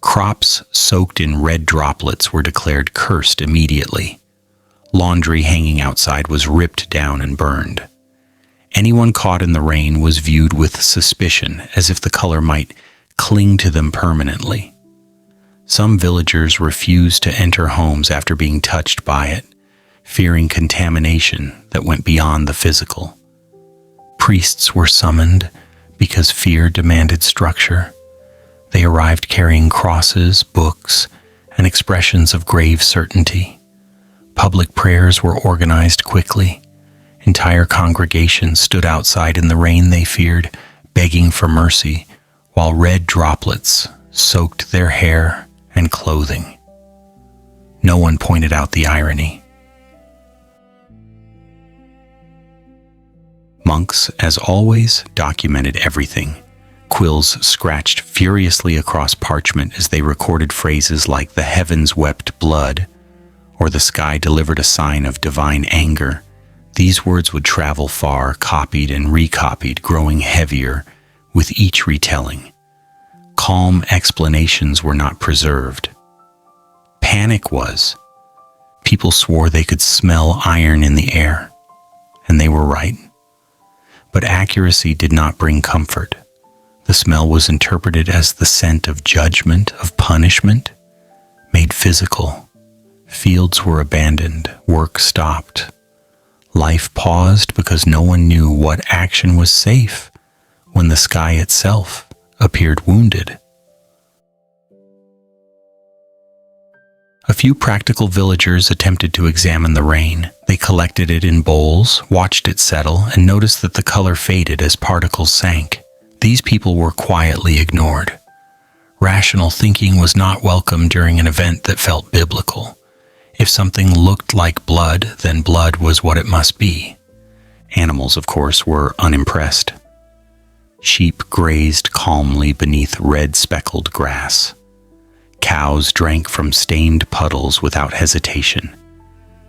Crops soaked in red droplets were declared cursed immediately. Laundry hanging outside was ripped down and burned. Anyone caught in the rain was viewed with suspicion, as if the color might cling to them permanently. Some villagers refused to enter homes after being touched by it, fearing contamination that went beyond the physical. Priests were summoned because fear demanded structure. They arrived carrying crosses, books, and expressions of grave certainty. Public prayers were organized quickly. Entire congregations stood outside in the rain they feared, begging for mercy, while red droplets soaked their hair and clothing. No one pointed out the irony. Monks, as always, documented everything. Quills scratched furiously across parchment as they recorded phrases like "the heavens wept blood" or "the sky delivered a sign of divine anger." These words would travel far, copied and recopied, growing heavier with each retelling. Calm explanations were not preserved. Panic was. People swore they could smell iron in the air, and they were right. But accuracy did not bring comfort. The smell was interpreted as the scent of judgment, of punishment, made physical. Fields were abandoned, work stopped. Life paused because no one knew what action was safe when the sky itself appeared wounded. A few practical villagers attempted to examine the rain. They collected it in bowls, watched it settle, and noticed that the color faded as particles sank. These people were quietly ignored. Rational thinking was not welcome during an event that felt biblical. If something looked like blood, then blood was what it must be. Animals, of course, were unimpressed. Sheep grazed calmly beneath red speckled grass. Cows drank from stained puddles without hesitation.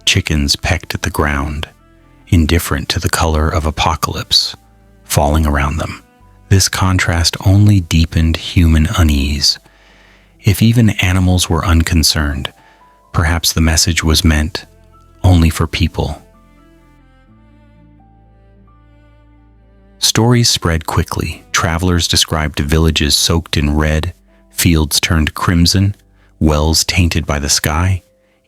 Chickens pecked at the ground, indifferent to the color of apocalypse falling around them. This contrast only deepened human unease. If even animals were unconcerned, perhaps the message was meant only for people. Stories spread quickly. Travelers described villages soaked in red, fields turned crimson, wells tainted by the sky.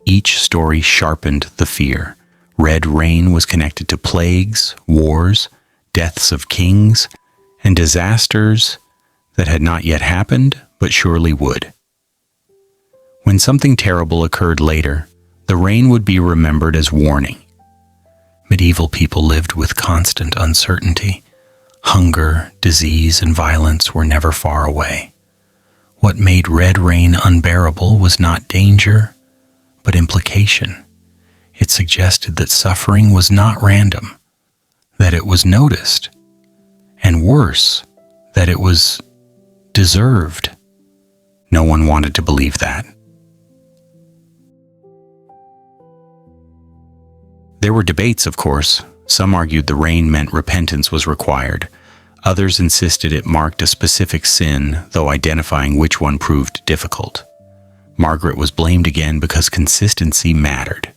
Each story sharpened the fear. Red rain was connected to plagues, wars, deaths of kings, and disasters that had not yet happened, but surely would. When something terrible occurred later, the rain would be remembered as warning. Medieval people lived with constant uncertainty. Hunger, disease, and violence were never far away. What made red rain unbearable was not danger, but implication. It suggested that suffering was not random, that it was noticed, and worse, that it was deserved. No one wanted to believe that. There were debates, of course. Some argued the rain meant repentance was required. Others insisted it marked a specific sin, though identifying which one proved difficult. Margaret was blamed again because consistency mattered.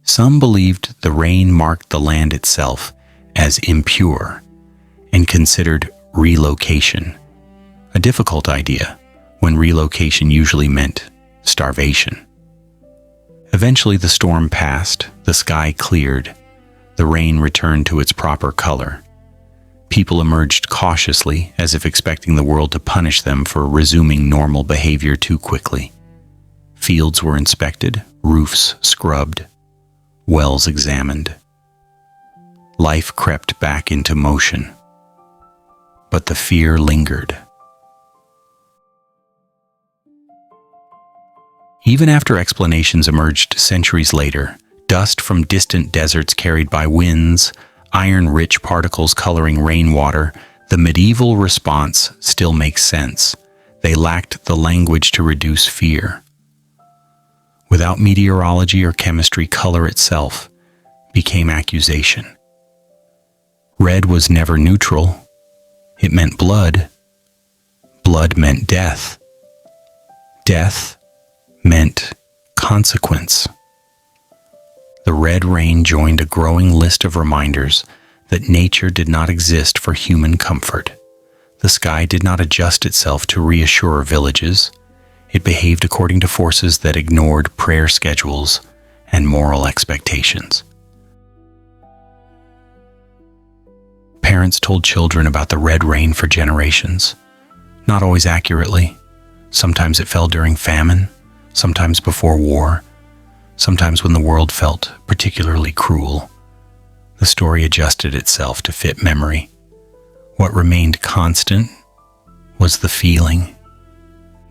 Some believed the rain marked the land itself as impure and considered relocation a difficult idea when relocation usually meant starvation. Eventually the storm passed, the sky cleared, the rain returned to its proper color. People emerged cautiously, as if expecting the world to punish them for resuming normal behavior too quickly. Fields were inspected, roofs scrubbed, wells examined. Life crept back into motion. But the fear lingered. Even after explanations emerged centuries later, dust from distant deserts carried by winds, iron-rich particles coloring rainwater, the medieval response still makes sense. They lacked the language to reduce fear. Without meteorology or chemistry, color itself became accusation. Red was never neutral. It meant blood. Blood meant death. Death meant consequence. The red rain joined a growing list of reminders that nature did not exist for human comfort. The sky did not adjust itself to reassure villages. It behaved according to forces that ignored prayer schedules and moral expectations. Parents told children about the red rain for generations, not always accurately. Sometimes it fell during famine, sometimes before war, sometimes when the world felt particularly cruel. The story adjusted itself to fit memory. What remained constant was the feeling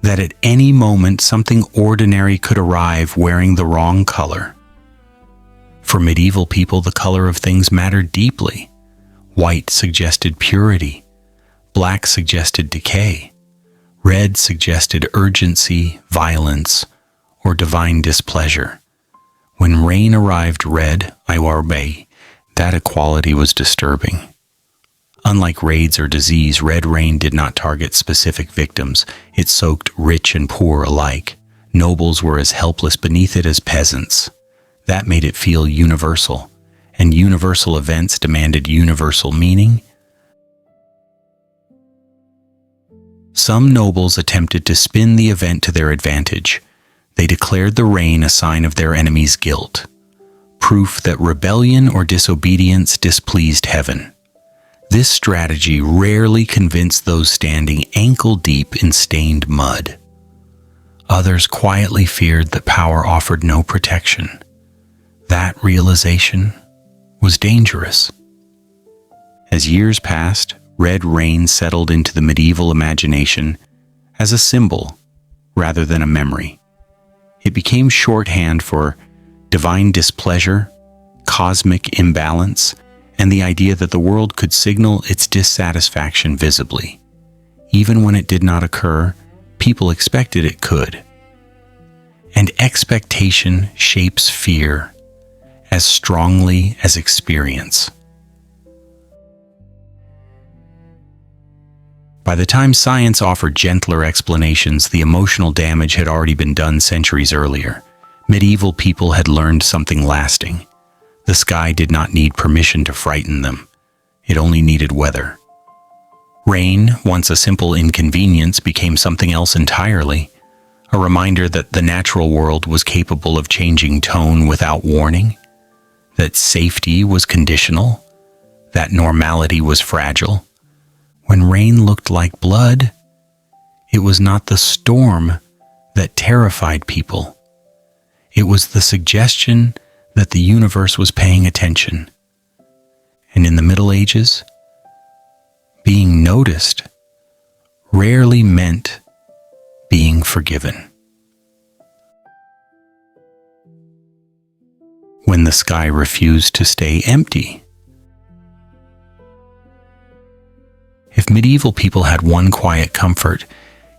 that at any moment something ordinary could arrive wearing the wrong color. For medieval people, the color of things mattered deeply. White suggested purity, black suggested decay, red suggested urgency, violence, or divine displeasure. When rain arrived red, Iwarbe, that equality was disturbing. Unlike raids or disease, red rain did not target specific victims. It soaked rich and poor alike. Nobles were as helpless beneath it as peasants. That made it feel universal, and universal events demanded universal meaning. Some nobles attempted to spin the event to their advantage. They declared the rain a sign of their enemy's guilt, proof that rebellion or disobedience displeased heaven. This strategy rarely convinced those standing ankle-deep in stained mud. Others quietly feared that power offered no protection. That realization was dangerous. As years passed, red rain settled into the medieval imagination as a symbol rather than a memory. It became shorthand for divine displeasure, cosmic imbalance, and the idea that the world could signal its dissatisfaction visibly. Even when it did not occur, people expected it could. And expectation shapes fear as strongly as experience. By the time science offered gentler explanations, the emotional damage had already been done centuries earlier. Medieval people had learned something lasting. The sky did not need permission to frighten them. It only needed weather. Rain, once a simple inconvenience, became something else entirely, a reminder that the natural world was capable of changing tone without warning, that safety was conditional, that normality was fragile. When rain looked like blood, it was not the storm that terrified people. It was the suggestion that the universe was paying attention. And in the Middle Ages, being noticed rarely meant being forgiven. When the sky refused to stay empty. If medieval people had one quiet comfort,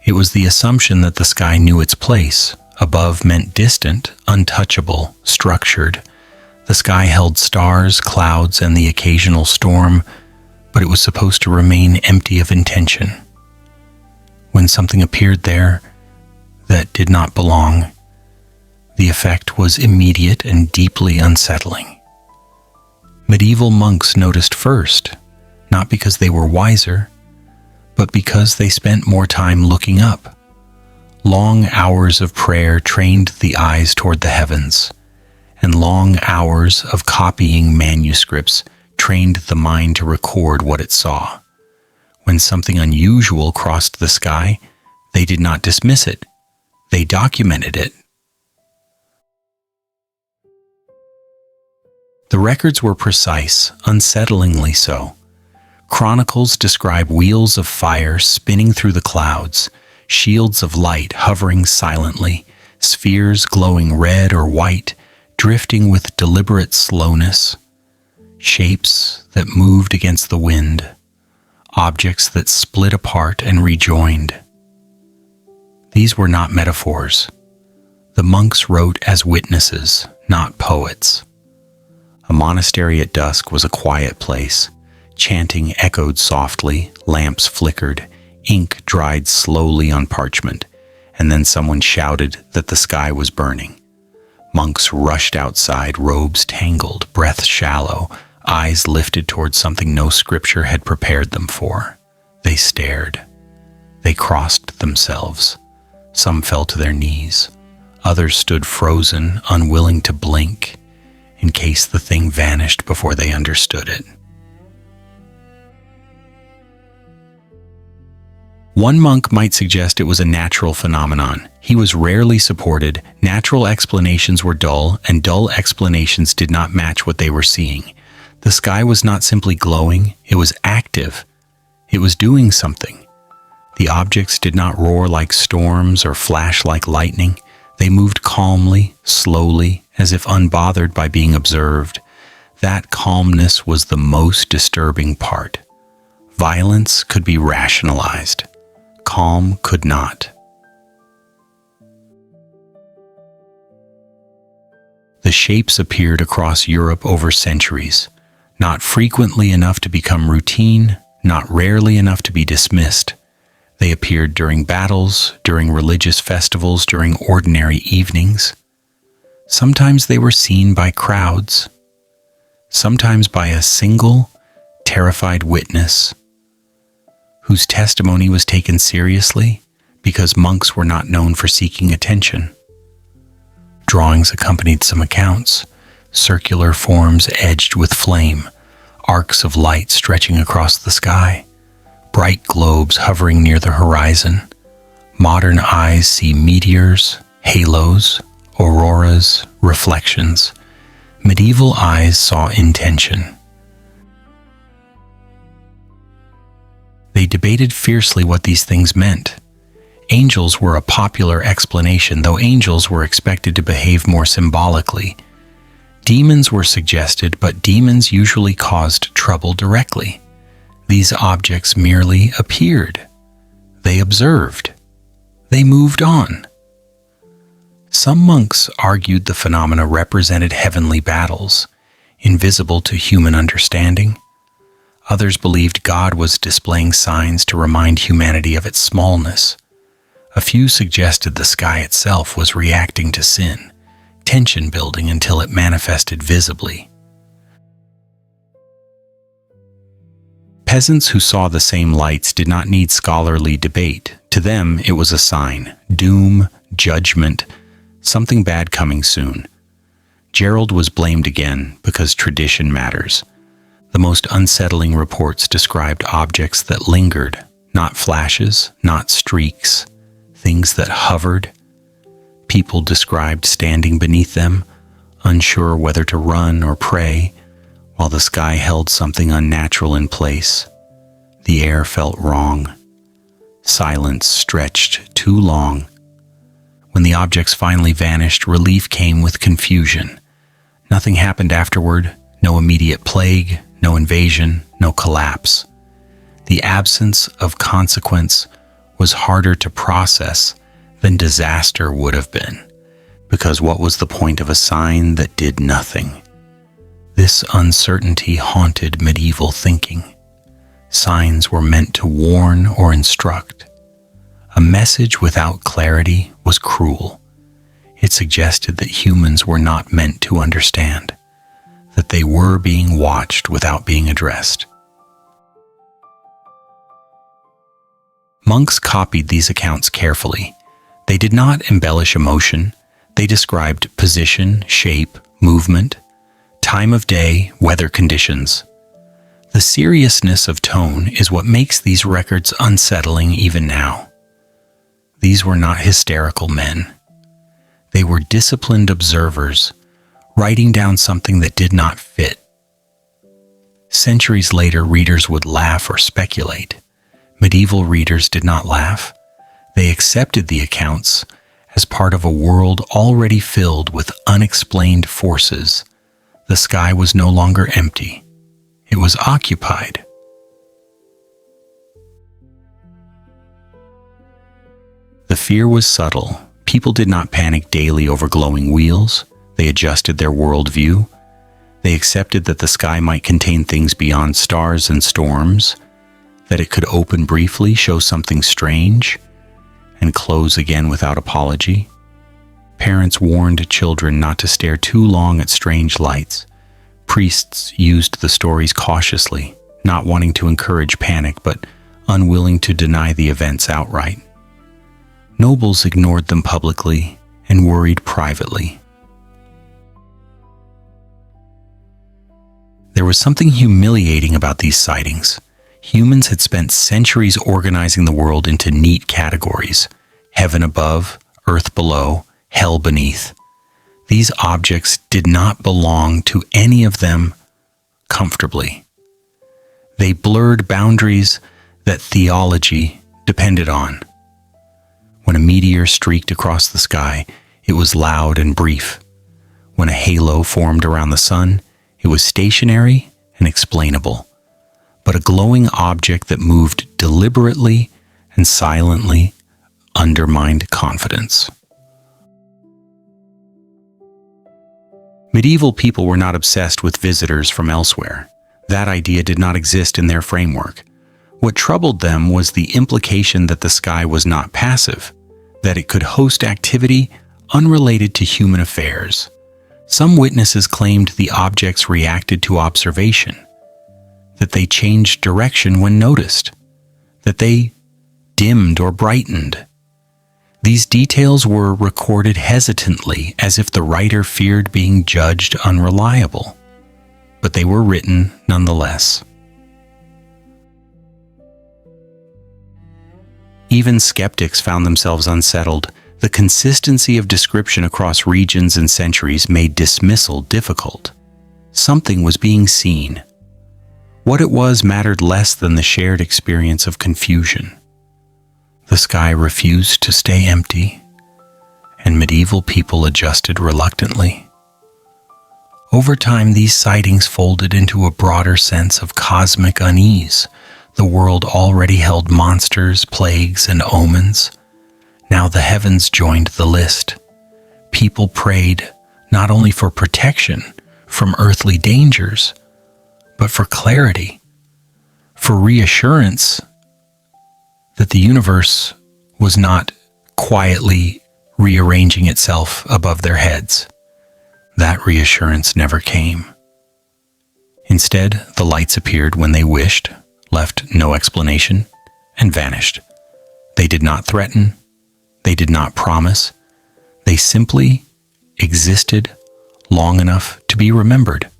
it was the assumption that the sky knew its place. Above meant distant, untouchable, structured. The sky held stars, clouds, and the occasional storm, but it was supposed to remain empty of intention. When something appeared there that did not belong, the effect was immediate and deeply unsettling. Medieval monks noticed first, not because they were wiser, but because they spent more time looking up. Long hours of prayer trained the eyes toward the heavens, and long hours of copying manuscripts trained the mind to record what it saw. When something unusual crossed the sky, they did not dismiss it. They documented it. The records were precise, unsettlingly so. Chronicles describe wheels of fire spinning through the clouds, shields of light hovering silently, spheres glowing red or white, drifting with deliberate slowness, shapes that moved against the wind, objects that split apart and rejoined. These were not metaphors. The monks wrote as witnesses, not poets. A monastery at dusk was a quiet place. Chanting echoed softly, lamps flickered, ink dried slowly on parchment, and then someone shouted that the sky was burning. Monks rushed outside, robes tangled, breath shallow, eyes lifted toward something no scripture had prepared them for. They stared. They crossed themselves. Some fell to their knees. Others stood frozen, unwilling to blink, in case the thing vanished before they understood it. One monk might suggest it was a natural phenomenon. He was rarely supported, natural explanations were dull, and dull explanations did not match what they were seeing. The sky was not simply glowing, it was active. It was doing something. The objects did not roar like storms or flash like lightning. They moved calmly, slowly, as if unbothered by being observed. That calmness was the most disturbing part. Violence could be rationalized. Calm could not. The shapes appeared across Europe over centuries, not frequently enough to become routine, not rarely enough to be dismissed. They appeared during battles, during religious festivals, during ordinary evenings. Sometimes they were seen by crowds, sometimes by a single, terrified witness whose testimony was taken seriously because monks were not known for seeking attention. Drawings accompanied some accounts, circular forms edged with flame, arcs of light stretching across the sky, bright globes hovering near the horizon. Modern eyes see meteors, halos, auroras, reflections. Medieval eyes saw intention. They debated fiercely what these things meant. Angels were a popular explanation, though angels were expected to behave more symbolically. Demons were suggested, but demons usually caused trouble directly. These objects merely appeared. They observed. They moved on. Some monks argued the phenomena represented heavenly battles, invisible to human understanding. Others believed God was displaying signs to remind humanity of its smallness. A few suggested the sky itself was reacting to sin, tension building until it manifested visibly. peasants who saw the same lights did not need scholarly debate. To them, it was a sign: doom, judgment, something bad coming soon. Gerald was blamed again because tradition matters. The most unsettling reports described objects that lingered, not flashes, not streaks, things that hovered. People described standing beneath them, unsure whether to run or pray, while the sky held something unnatural in place. The air felt wrong. Silence stretched too long. When the objects finally vanished, relief came with confusion. Nothing happened afterward, no immediate plague, no invasion, no collapse. The absence of consequence was harder to process than disaster would have been, because what was the point of a sign that did nothing? This uncertainty haunted medieval thinking. Signs were meant to warn or instruct. A message without clarity was cruel. It suggested that humans were not meant to understand, that they were being watched without being addressed. Monks copied these accounts carefully. They did not embellish emotion. They described position, shape, movement, time of day, weather conditions. The seriousness of tone is what makes these records unsettling even now. These were not hysterical men. They were disciplined observers, writing down something that did not fit. Centuries later, readers would laugh or speculate. Medieval readers did not laugh. They accepted the accounts as part of a world already filled with unexplained forces. The sky was no longer empty. It was occupied. The fear was subtle. People did not panic daily over glowing wheels. They adjusted their worldview. They accepted that the sky might contain things beyond stars and storms, that it could open briefly, show something strange, and close again without apology. Parents warned children not to stare too long at strange lights. Priests used the stories cautiously, not wanting to encourage panic, but unwilling to deny the events outright. Nobles ignored them publicly and worried privately. There was something humiliating about these sightings. Humans had spent centuries organizing the world into neat categories: heaven above, earth below, hell beneath. These objects did not belong to any of them comfortably. They blurred boundaries that theology depended on. When a meteor streaked across the sky, it was loud and brief. When a halo formed around the sun, it was stationary and explainable. But a glowing object that moved deliberately and silently undermined confidence. Medieval people were not obsessed with visitors from elsewhere. That idea did not exist in their framework. What troubled them was the implication that the sky was not passive, that it could host activity unrelated to human affairs. Some witnesses claimed the objects reacted to observation, that they changed direction when noticed, that they dimmed or brightened. These details were recorded hesitantly, as if the writer feared being judged unreliable, but they were written nonetheless. Even skeptics found themselves unsettled. The consistency of description across regions and centuries made dismissal difficult. Something was being seen. What it was mattered less than the shared experience of confusion. The sky refused to stay empty, and medieval people adjusted reluctantly. Over time, these sightings folded into a broader sense of cosmic unease. The world already held monsters, plagues, and omens. Now the heavens joined the list. People prayed not only for protection from earthly dangers, but for clarity, for reassurance that the universe was not quietly rearranging itself above their heads. That reassurance never came. Instead, the lights appeared when they wished, left no explanation, and vanished. They did not threaten. They did not promise. They simply existed long enough to be remembered.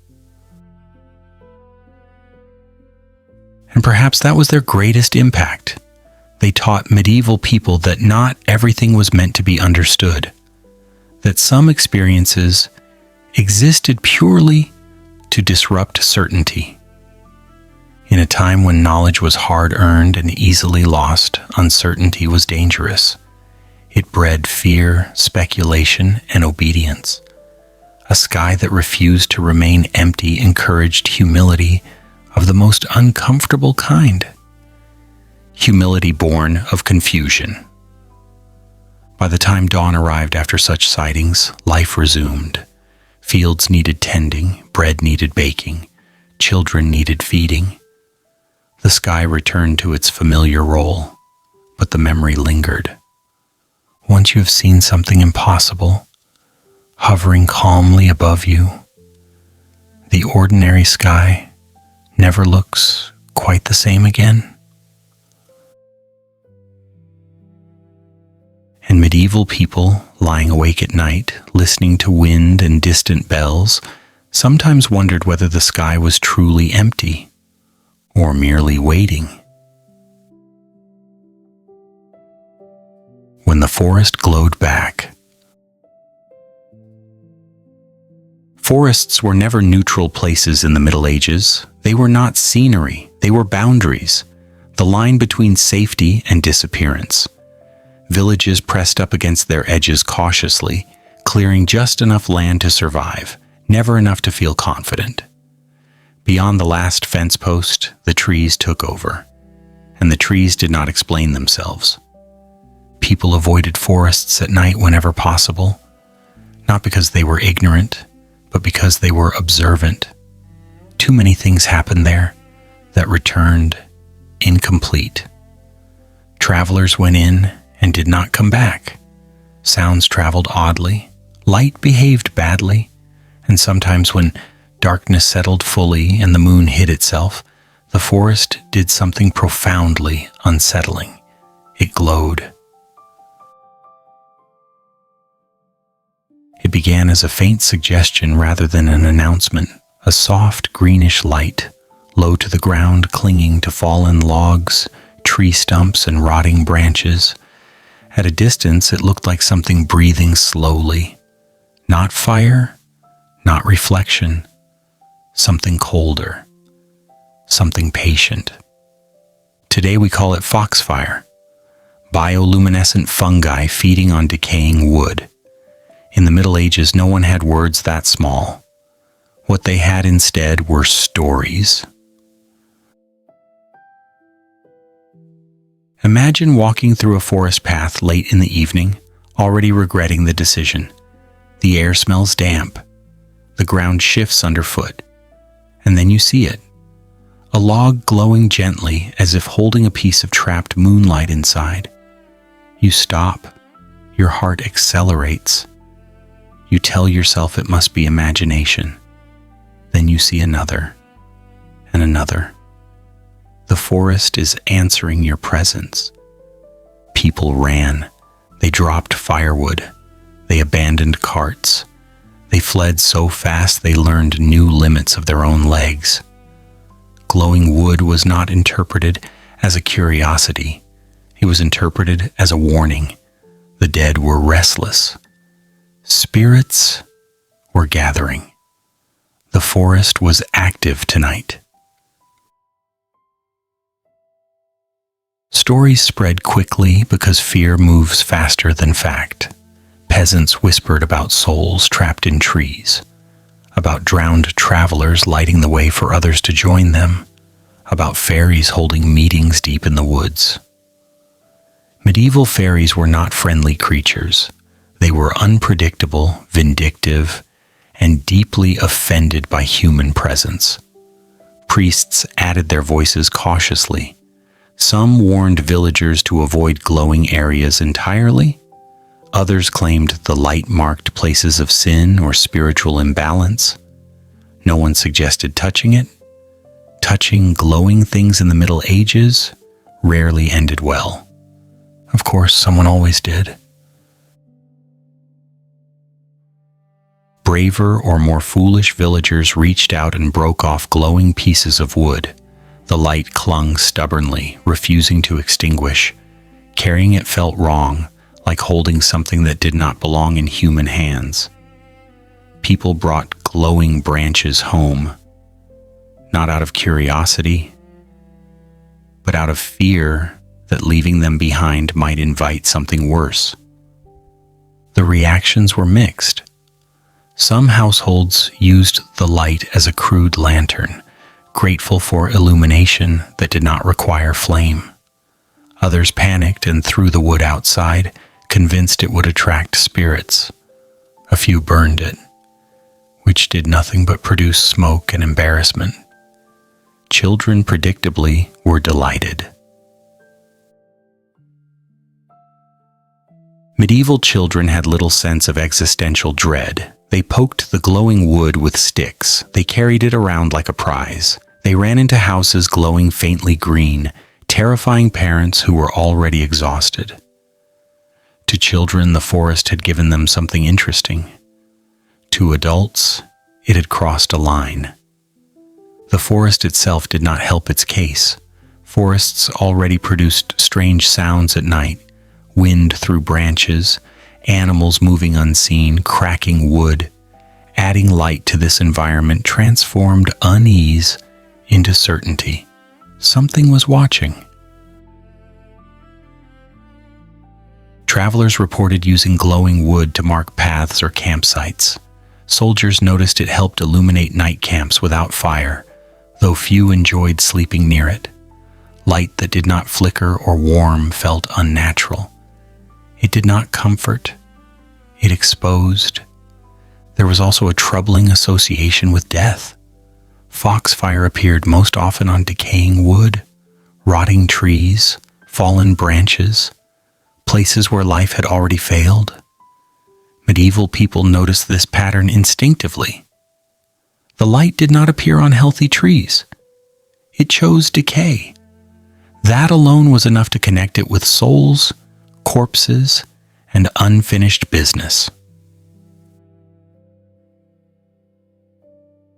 And perhaps that was their greatest impact. They taught medieval people that not everything was meant to be understood, that some experiences existed purely to disrupt certainty. In a time when knowledge was hard-earned and easily lost, uncertainty was dangerous. It bred fear, speculation, and obedience. A sky that refused to remain empty encouraged humility of the most uncomfortable kind. Humility born of confusion. By the time dawn arrived after such sightings, life resumed. Fields needed tending, bread needed baking, children needed feeding. The sky returned to its familiar role, but the memory lingered. Once you have seen something impossible, hovering calmly above you, the ordinary sky never looks quite the same again. And medieval people, lying awake at night, listening to wind and distant bells, sometimes wondered whether the sky was truly empty or merely waiting. When the forest glowed back. Forests were never neutral places in the Middle Ages. They were not scenery, they were boundaries, the line between safety and disappearance. Villages pressed up against their edges cautiously, clearing just enough land to survive, never enough to feel confident. Beyond the last fence post, the trees took over, and the trees did not explain themselves. People avoided forests at night whenever possible, not because they were ignorant, but because they were observant. Too many things happened there that returned incomplete. Travelers went in and did not come back. Sounds traveled oddly, light behaved badly, and sometimes when darkness settled fully and the moon hid itself, the forest did something profoundly unsettling. It glowed. It began as a faint suggestion rather than an announcement, a soft greenish light, low to the ground, clinging to fallen logs, tree stumps, and rotting branches. At a distance, it looked like something breathing slowly. Not fire, not reflection. Something colder. Something patient. Today we call it foxfire. Bioluminescent fungi feeding on decaying wood. In the Middle Ages, no one had words that small. What they had instead were stories. Imagine walking through a forest path late in the evening, already regretting the decision. The air smells damp. The ground shifts underfoot. And then you see it. A log glowing gently as if holding a piece of trapped moonlight inside. You stop. Your heart accelerates. You tell yourself it must be imagination. Then you see another and another. The forest is answering your presence. People ran. They dropped firewood. They abandoned carts. They fled so fast they learned new limits of their own legs. Glowing wood was not interpreted as a curiosity. It was interpreted as a warning. The dead were restless. Spirits were gathering. The forest was active tonight. Stories spread quickly because fear moves faster than fact. Peasants whispered about souls trapped in trees, about drowned travelers lighting the way for others to join them, about fairies holding meetings deep in the woods. Medieval fairies were not friendly creatures. They were unpredictable, vindictive, and deeply offended by human presence. Priests added their voices cautiously. Some warned villagers to avoid glowing areas entirely. Others claimed the light marked places of sin or spiritual imbalance. No one suggested touching it. Touching glowing things in the Middle Ages rarely ended well. Of course, someone always did. Braver or more foolish villagers reached out and broke off glowing pieces of wood. The light clung stubbornly, refusing to extinguish. Carrying it felt wrong, like holding something that did not belong in human hands. People brought glowing branches home, not out of curiosity, but out of fear that leaving them behind might invite something worse. The reactions were mixed. Some households used the light as a crude lantern, grateful for illumination that did not require flame. Others panicked and threw the wood outside, convinced it would attract spirits. A few burned it, which did nothing but produce smoke and embarrassment. Children, predictably, were delighted. Medieval children had little sense of existential dread. They poked the glowing wood with sticks. They carried it around like a prize. They ran into houses glowing faintly green, terrifying parents who were already exhausted. To children, the forest had given them something interesting. To adults, it had crossed a line. The forest itself did not help its case. Forests already produced strange sounds at night, wind through branches, animals moving unseen, cracking wood. Adding light to this environment transformed unease into certainty. Something was watching. Travelers reported using glowing wood to mark paths or campsites. Soldiers noticed it helped illuminate night camps without fire, though few enjoyed sleeping near it. Light that did not flicker or warm felt unnatural. It did not comfort. It exposed. There was also a troubling association with death. Foxfire appeared most often on decaying wood, rotting trees, fallen branches, places where life had already failed. Medieval people noticed this pattern instinctively. The light did not appear on healthy trees. It chose decay. That alone was enough to connect it with souls, corpses, and unfinished business.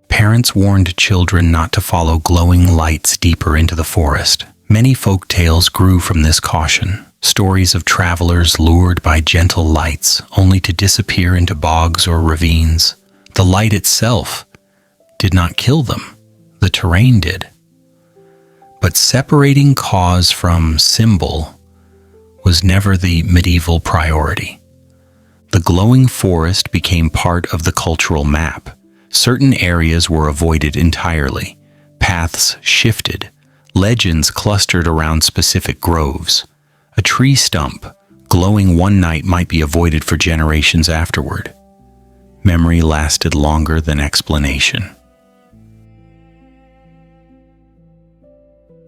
Parents warned children not to follow glowing lights deeper into the forest. Many folk tales grew from this caution. Stories of travelers lured by gentle lights only to disappear into bogs or ravines. The light itself did not kill them. The terrain did. But separating cause from symbol was never the medieval priority. The glowing forest became part of the cultural map. Certain areas were avoided entirely. Paths shifted. Legends clustered around specific groves. A tree stump glowing one night might be avoided for generations afterward. Memory lasted longer than explanation.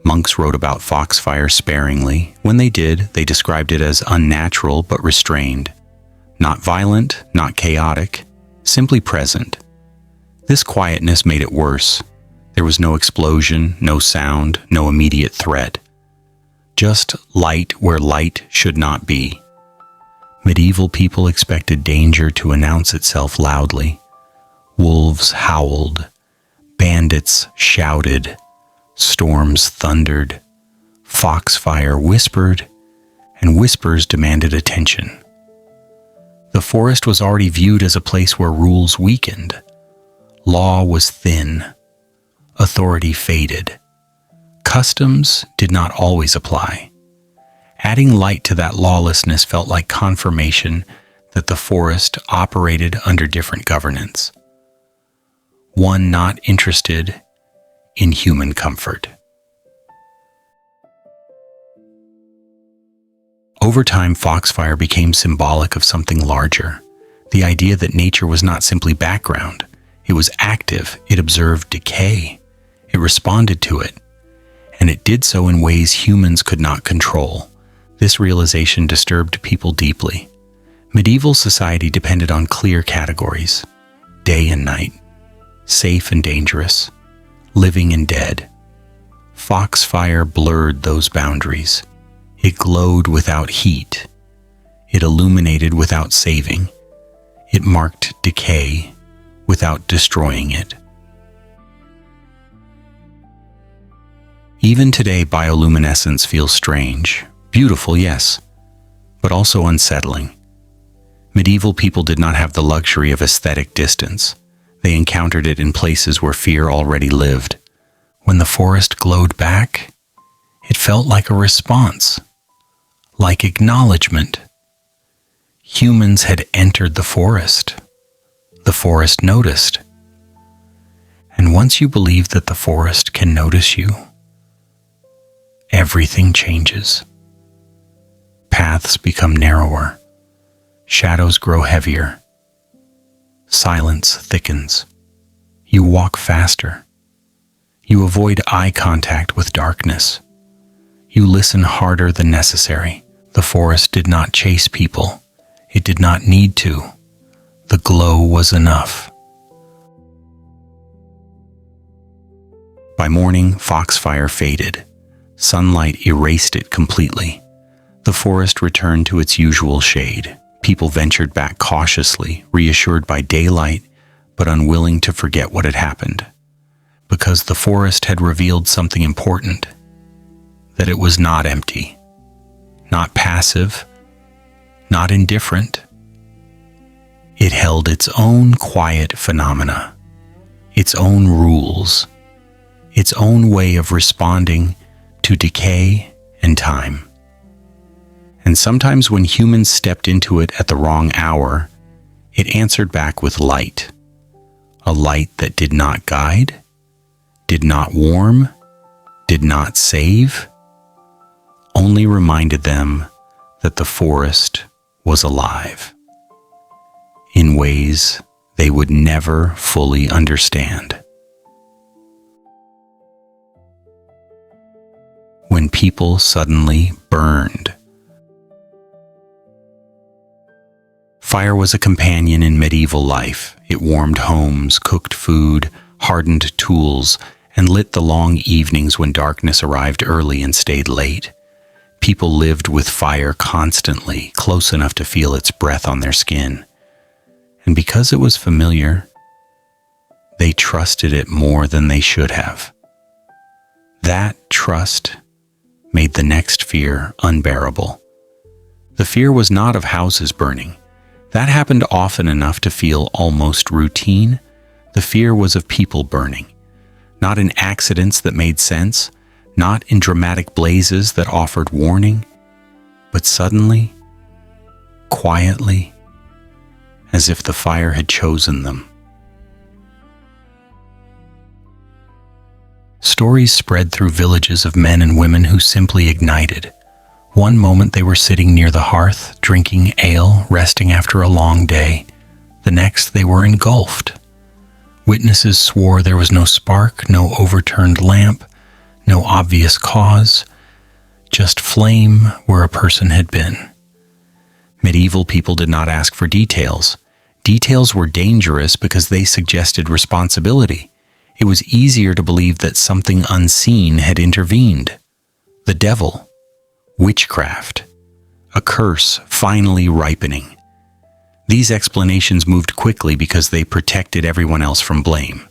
Monks wrote about foxfire sparingly. When they did, they described it as unnatural but restrained. Not violent, not chaotic, simply present. This quietness made it worse. There was no explosion, no sound, no immediate threat. Just light where light should not be. Medieval people expected danger to announce itself loudly. Wolves howled. Bandits shouted. Storms thundered. Foxfire whispered, and whispers demanded attention. The forest was already viewed as a place where rules weakened. Law was thin. Authority faded. Customs did not always apply. Adding light to that lawlessness felt like confirmation that the forest operated under different governance. One not interested in human comfort. Over time, foxfire became symbolic of something larger. The idea that nature was not simply background. It was active. It observed decay. It responded to it. And it did so in ways humans could not control. This realization disturbed people deeply. Medieval society depended on clear categories: day and night, safe and dangerous, living and dead. Foxfire blurred those boundaries. It glowed without heat. It illuminated without saving. It marked decay without destroying it. Even today, bioluminescence feels strange. Beautiful, yes, but also unsettling. Medieval people did not have the luxury of aesthetic distance. They encountered it in places where fear already lived. When the forest glowed back, it felt like a response, like acknowledgement. Humans had entered the forest. The forest noticed. And once you believe that the forest can notice you, everything changes. Paths become narrower. Shadows grow heavier. Silence thickens. You walk faster. You avoid eye contact with darkness. You listen harder than necessary. The forest did not chase people. It did not need to. The glow was enough. By morning, foxfire faded. Sunlight erased it completely. The forest returned to its usual shade. People ventured back cautiously, reassured by daylight, but unwilling to forget what had happened. Because the forest had revealed something important, that it was not empty, not passive, not indifferent. It held its own quiet phenomena, its own rules, its own way of responding to decay and time. And sometimes when humans stepped into it at the wrong hour, it answered back with light, a light that did not guide, did not warm, did not save, only reminded them that the forest was alive in ways they would never fully understand. When people suddenly burned. Fire was a companion in medieval life. It warmed homes, cooked food, hardened tools, and lit the long evenings when darkness arrived early and stayed late. People lived with fire constantly, close enough to feel its breath on their skin. And because it was familiar, they trusted it more than they should have. That trust made the next fear unbearable. The fear was not of houses burning. That happened often enough to feel almost routine. The fear was of people burning, not in accidents that made sense, not in dramatic blazes that offered warning, but suddenly, quietly, as if the fire had chosen them. Stories spread through villages of men and women who simply ignited. One moment they were sitting near the hearth, drinking ale, resting after a long day. The next they were engulfed. Witnesses swore there was no spark, no overturned lamp, no obvious cause, just flame where a person had been. Medieval people did not ask for details. Details were dangerous because they suggested responsibility. It was easier to believe that something unseen had intervened. The devil. Witchcraft. A curse finally ripening. These explanations moved quickly because they protected everyone else from blame.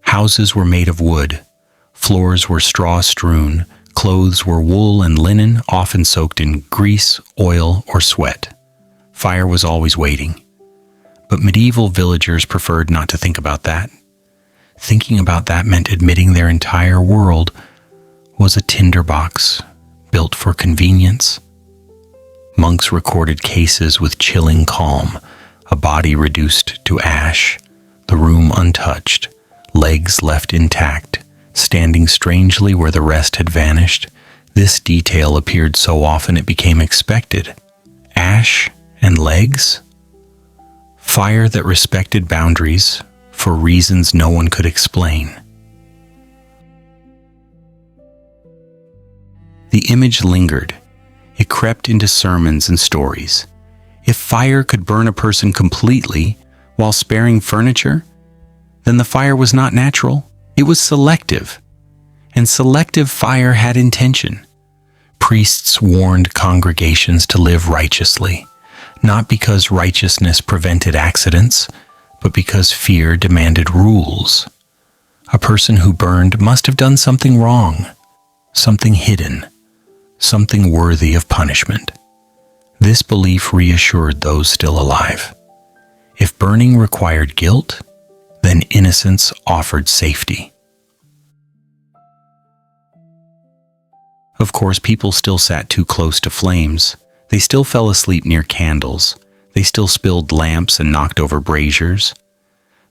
Houses were made of wood. Floors were straw-strewn. Clothes were wool and linen, often soaked in grease, oil, or sweat. Fire was always waiting. But medieval villagers preferred not to think about that. Thinking about that meant admitting their entire world was a tinderbox built for convenience. Monks recorded cases with chilling calm, a body reduced to ash, the room untouched, legs left intact, standing strangely where the rest had vanished. This detail appeared so often it became expected. Ash and legs? Fire that respected boundaries for reasons no one could explain. The image lingered. It crept into sermons and stories. If fire could burn a person completely while sparing furniture, then the fire was not natural. It was selective. And selective fire had intention. Priests warned congregations to live righteously, not because righteousness prevented accidents, but because fear demanded rules. A person who burned must have done something wrong, something hidden, something worthy of punishment. This belief reassured those still alive. If burning required guilt, then innocence offered safety. Of course, people still sat too close to flames. They still fell asleep near candles. They still spilled lamps and knocked over braziers.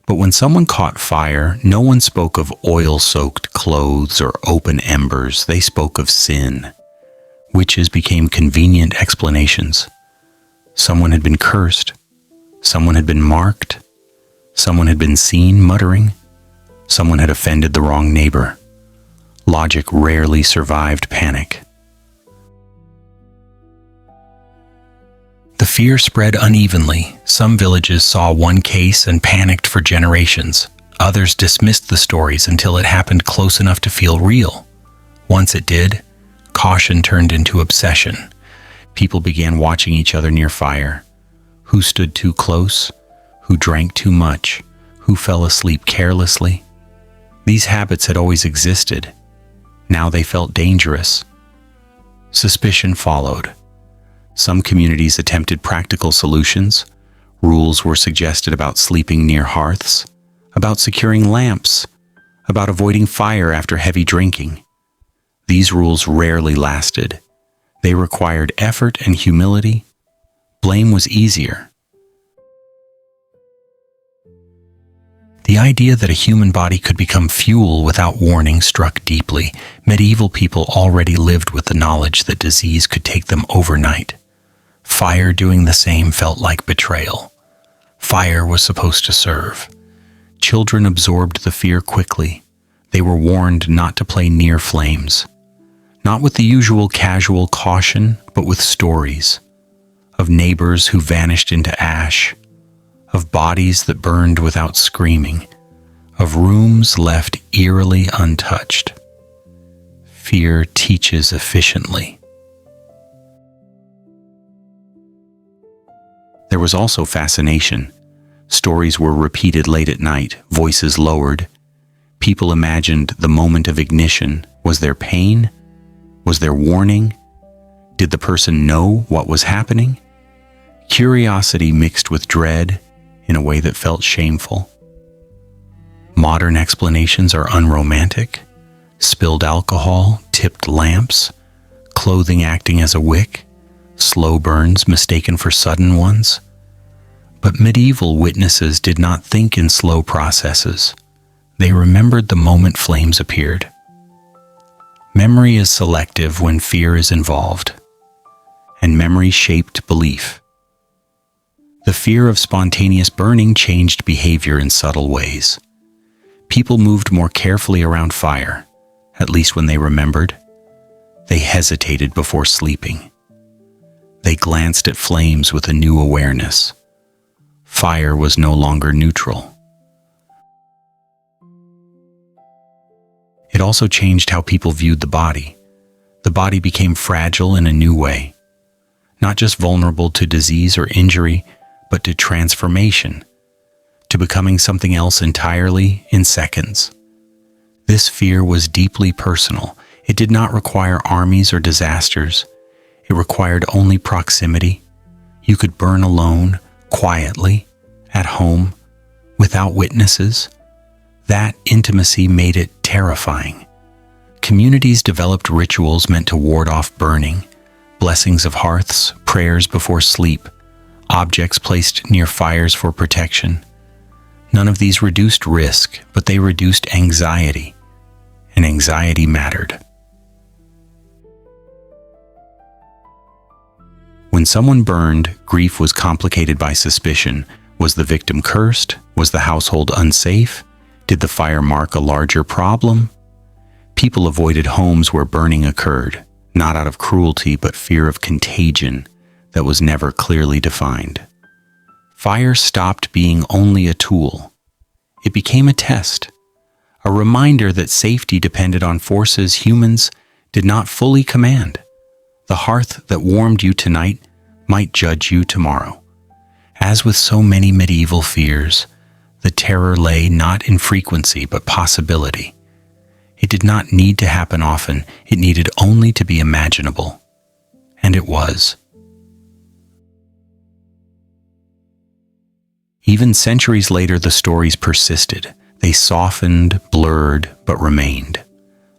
But when someone caught fire, no one spoke of oil-soaked clothes or open embers. They spoke of sin. Witches became convenient explanations. Someone had been cursed. Someone had been marked. Someone had been seen muttering. Someone had offended the wrong neighbor. Logic rarely survived panic. The fear spread unevenly. Some villages saw one case and panicked for generations. Others dismissed the stories until it happened close enough to feel real. Once it did, caution turned into obsession. People began watching each other near fire. Who stood too close? Who drank too much? Who fell asleep carelessly? These habits had always existed. Now they felt dangerous. Suspicion followed. Some communities attempted practical solutions. Rules were suggested about sleeping near hearths, about securing lamps, about avoiding fire after heavy drinking. These rules rarely lasted. They required effort and humility. Blame was easier. The idea that a human body could become fuel without warning struck deeply. Medieval people already lived with the knowledge that disease could take them overnight. Fire doing the same felt like betrayal. Fire was supposed to serve. Children absorbed the fear quickly. They were warned not to play near flames. Not with the usual casual caution, but with stories. Of neighbors who vanished into ash. Of bodies that burned without screaming, of rooms left eerily untouched. Fear teaches efficiently. There was also fascination. Stories were repeated late at night, voices lowered. People imagined the moment of ignition. Was there pain? Was there warning? Did the person know what was happening? Curiosity mixed with dread in a way that felt shameful. Modern explanations are unromantic. Spilled alcohol, tipped lamps, clothing acting as a wick, slow burns mistaken for sudden ones. But medieval witnesses did not think in slow processes. They remembered the moment flames appeared. Memory is selective when fear is involved, and memory shaped belief. The fear of spontaneous burning changed behavior in subtle ways. People moved more carefully around fire, at least when they remembered. They hesitated before sleeping. They glanced at flames with a new awareness. Fire was no longer neutral. It also changed how people viewed the body. The body became fragile in a new way, not just vulnerable to disease or injury, but to transformation, to becoming something else entirely in seconds. This fear was deeply personal. It did not require armies or disasters. It required only proximity. You could burn alone, quietly, at home, without witnesses. That intimacy made it terrifying. Communities developed rituals meant to ward off burning, blessings of hearths, prayers before sleep, objects placed near fires for protection. None of these reduced risk, but they reduced anxiety, and anxiety mattered. When someone burned, grief was complicated by suspicion. Was the victim cursed? Was the household unsafe? Did the fire mark a larger problem? People avoided homes where burning occurred, not out of cruelty but fear of contagion that was never clearly defined. Fire stopped being only a tool. It became a test, a reminder that safety depended on forces humans did not fully command. The hearth that warmed you tonight might judge you tomorrow. As with so many medieval fears, the terror lay not in frequency but possibility. It did not need to happen often, it needed only to be imaginable. And it was. Even centuries later, the stories persisted. They softened, blurred, but remained.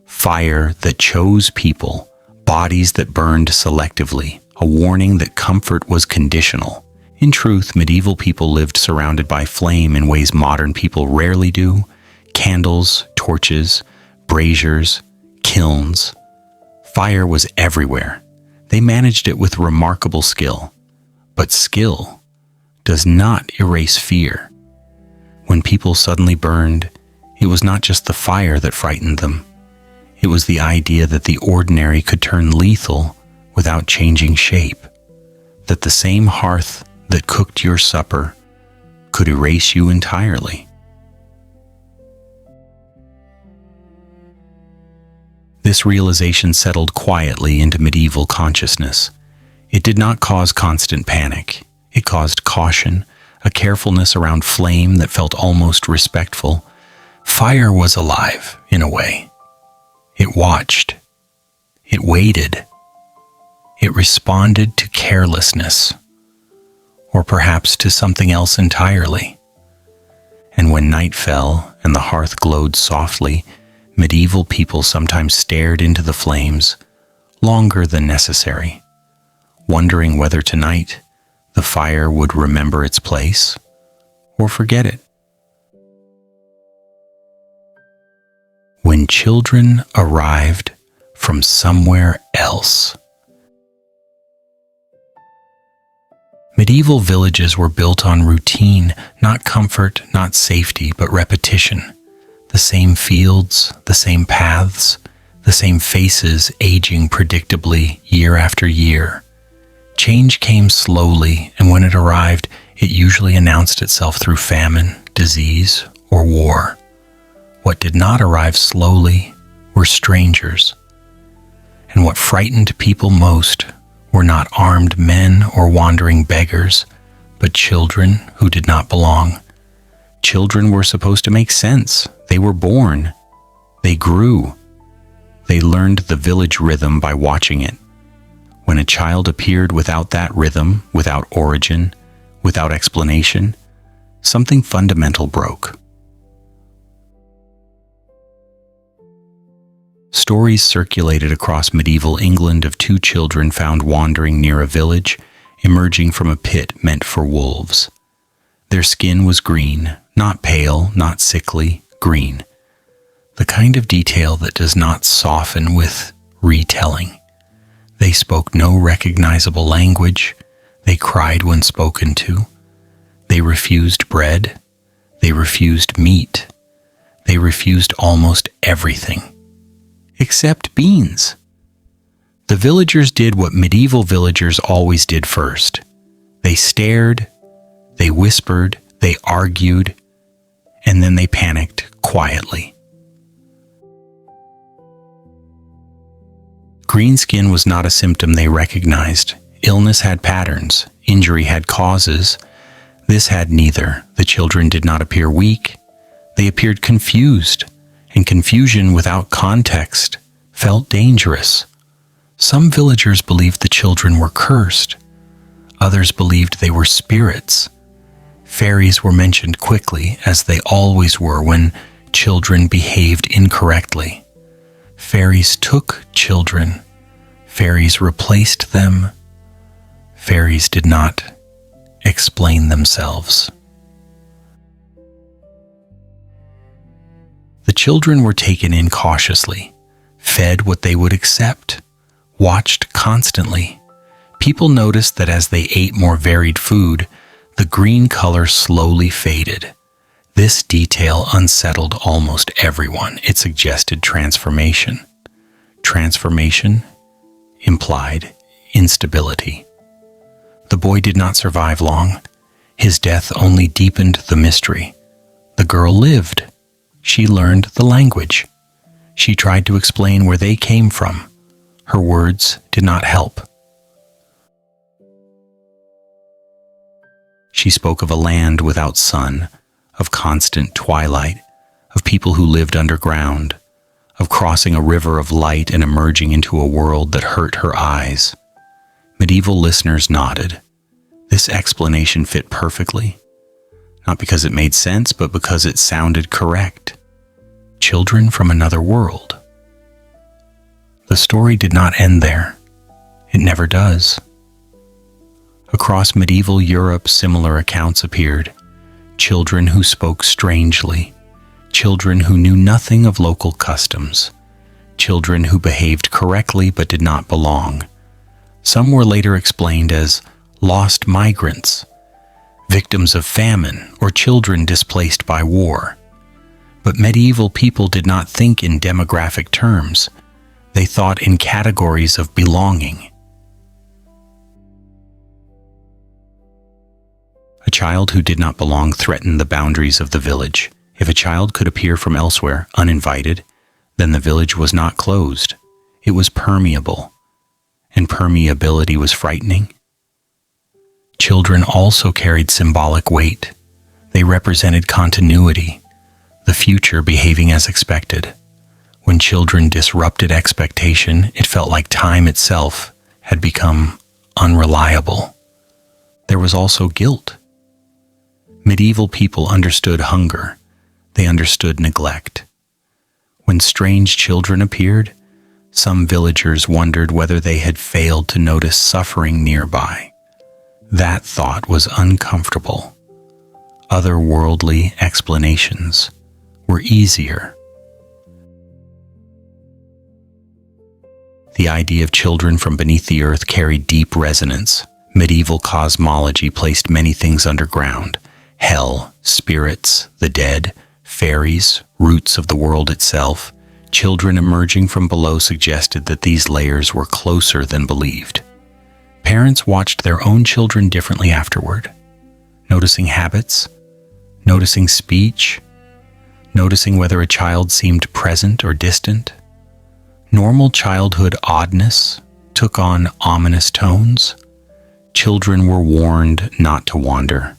Fire that chose people, bodies that burned selectively, a warning that comfort was conditional. In truth, medieval people lived surrounded by flame in ways modern people rarely do. Candles, torches, braziers, kilns. Fire was everywhere. They managed it with remarkable skill. But skill does not erase fear. When people suddenly burned, it was not just the fire that frightened them. It was the idea that the ordinary could turn lethal without changing shape, that the same hearth that cooked your supper could erase you entirely. This realization settled quietly into medieval consciousness. It did not cause constant panic. It caused caution, a carefulness around flame that felt almost respectful. Fire was alive, in a way. It watched. It waited. It responded to carelessness, or perhaps to something else entirely. And when night fell and the hearth glowed softly, medieval people sometimes stared into the flames longer than necessary, wondering whether tonight the fire would remember its place or forget it. When children arrived from somewhere else. Medieval villages were built on routine, not comfort, not safety, but repetition. The same fields, the same paths, the same faces aging predictably year after year. Change came slowly, and when it arrived, it usually announced itself through famine, disease, or war. What did not arrive slowly were strangers. And what frightened people most were not armed men or wandering beggars, but children who did not belong. Children were supposed to make sense. They were born. They grew. They learned the village rhythm by watching it. When a child appeared without that rhythm, without origin, without explanation, something fundamental broke. Stories circulated across medieval England of two children found wandering near a village, emerging from a pit meant for wolves. Their skin was green, not pale, not sickly, green. The kind of detail that does not soften with retelling. They spoke no recognizable language. They cried when spoken to. They refused bread. They refused meat. They refused almost everything. Except beans. The villagers did what medieval villagers always did first. They stared, they whispered, they argued, and then they panicked quietly. Green skin was not a symptom they recognized. Illness had patterns. Injury had causes. This had neither. The children did not appear weak. They appeared confused, and confusion without context felt dangerous. Some villagers believed the children were cursed. Others believed they were spirits. Fairies were mentioned quickly, as they always were when children behaved incorrectly. Fairies took children. Fairies replaced them. Fairies did not explain themselves. The children were taken in cautiously, fed what they would accept, watched constantly. People noticed that as they ate more varied food, the green color slowly faded. This detail unsettled almost everyone. It suggested transformation. Transformation implied instability. The boy did not survive long. His death only deepened the mystery. The girl lived. She learned the language. She tried to explain where they came from. Her words did not help. She spoke of a land without sun, of constant twilight, of people who lived underground, of crossing a river of light and emerging into a world that hurt her eyes. Medieval listeners nodded. This explanation fit perfectly, not because it made sense, but because it sounded correct. Children from another world. The story did not end there. It never does. Across medieval Europe, similar accounts appeared. Children who spoke strangely, children who knew nothing of local customs, children who behaved correctly but did not belong. Some were later explained as lost migrants, victims of famine, or children displaced by war. But medieval people did not think in demographic terms. They thought in categories of belonging. A child who did not belong threatened the boundaries of the village. If a child could appear from elsewhere, uninvited, then the village was not closed. It was permeable, and permeability was frightening. Children also carried symbolic weight. They represented continuity, the future behaving as expected. When children disrupted expectation, it felt like time itself had become unreliable. There was also guilt. Medieval people understood hunger. They understood neglect. When strange children appeared, some villagers wondered whether they had failed to notice suffering nearby. That thought was uncomfortable. Otherworldly explanations were easier. The idea of children from beneath the earth carried deep resonance. Medieval cosmology placed many things underground: hell, spirits, the dead, fairies, roots of the world itself. Children emerging from below suggested that these layers were closer than believed. Parents watched their own children differently afterward, noticing habits, noticing speech, noticing whether a child seemed present or distant. Normal childhood oddness took on ominous tones. Children were warned not to wander,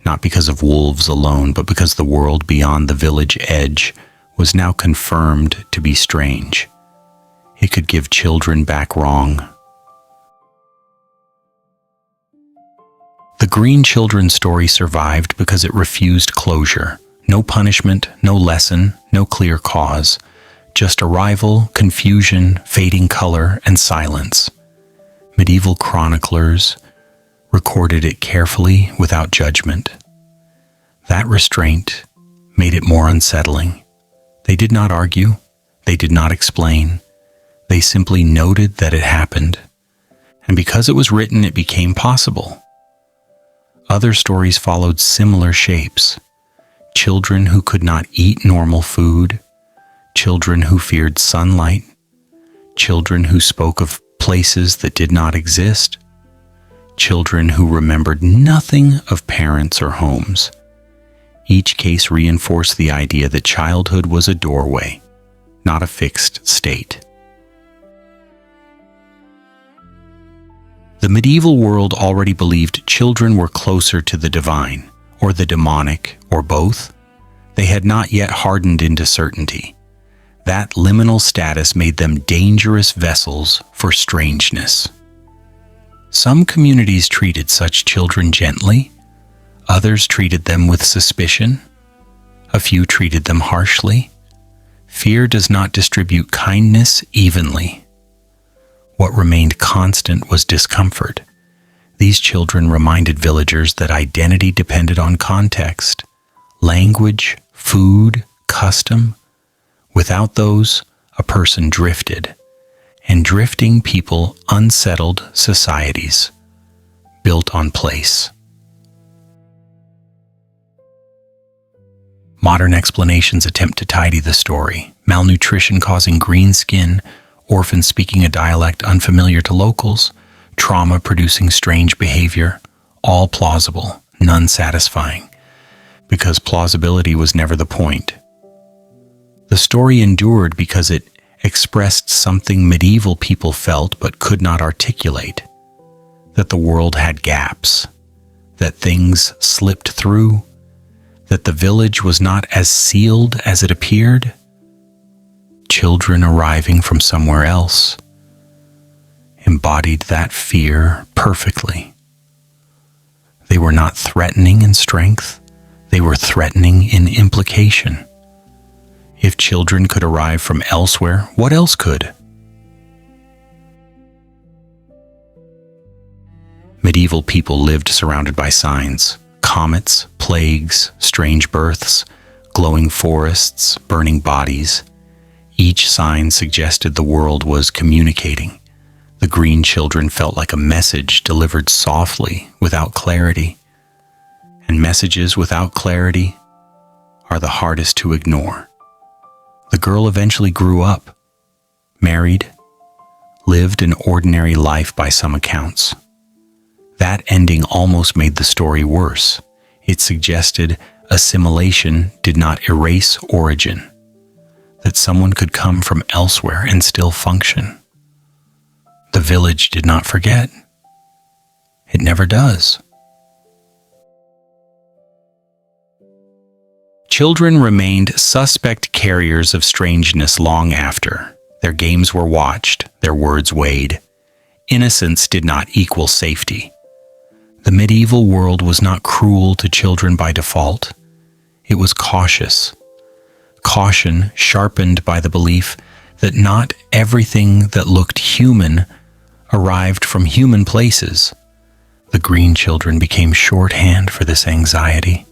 not because of wolves alone, but because the world beyond the village edge was now confirmed to be strange. It could give children back wrong. The Green Children story survived because it refused closure. No punishment, no lesson, no clear cause. Just arrival, confusion, fading color, and silence. Medieval chroniclers recorded it carefully without judgment. That restraint made it more unsettling. They did not argue. They did not explain. They simply noted that it happened. And because it was written, it became possible. Other stories followed similar shapes. Children who could not eat normal food. Children who feared sunlight. Children who spoke of places that did not exist. Children who remembered nothing of parents or homes. Each case reinforced the idea that childhood was a doorway, not a fixed state. The medieval world already believed children were closer to the divine, or the demonic, or both. They had not yet hardened into certainty. That liminal status made them dangerous vessels for strangeness. Some communities treated such children gently. Others treated them with suspicion. A few treated them harshly. Fear does not distribute kindness evenly. What remained constant was discomfort. These children reminded villagers that identity depended on context, language, food, custom. Without those, a person drifted, and drifting people unsettled societies built on place. Modern explanations attempt to tidy the story. Malnutrition causing green skin, orphans speaking a dialect unfamiliar to locals, trauma producing strange behavior, all plausible, none satisfying. because plausibility was never the point. The story endured because it expressed something medieval people felt but could not articulate, that the world had gaps, that things slipped through, that the village was not as sealed as it appeared. Children arriving from somewhere else embodied that fear perfectly. They were not threatening in strength, they were threatening in implication. If children could arrive from elsewhere, what else could? Medieval people lived surrounded by signs: comets, plagues, strange births, glowing forests, burning bodies. Each sign suggested the world was communicating. The green children felt like a message delivered softly, without clarity. And messages without clarity are the hardest to ignore. The girl eventually grew up, married, lived an ordinary life by some accounts. That ending almost made the story worse. It suggested assimilation did not erase origin, that someone could come from elsewhere and still function. The village did not forget. It never does. Children remained suspect carriers of strangeness long after. Their games were watched, their words weighed. Innocence did not equal safety. The medieval world was not cruel to children by default. It was cautious. Caution sharpened by the belief that not everything that looked human arrived from human places. The green children became shorthand for this anxiety,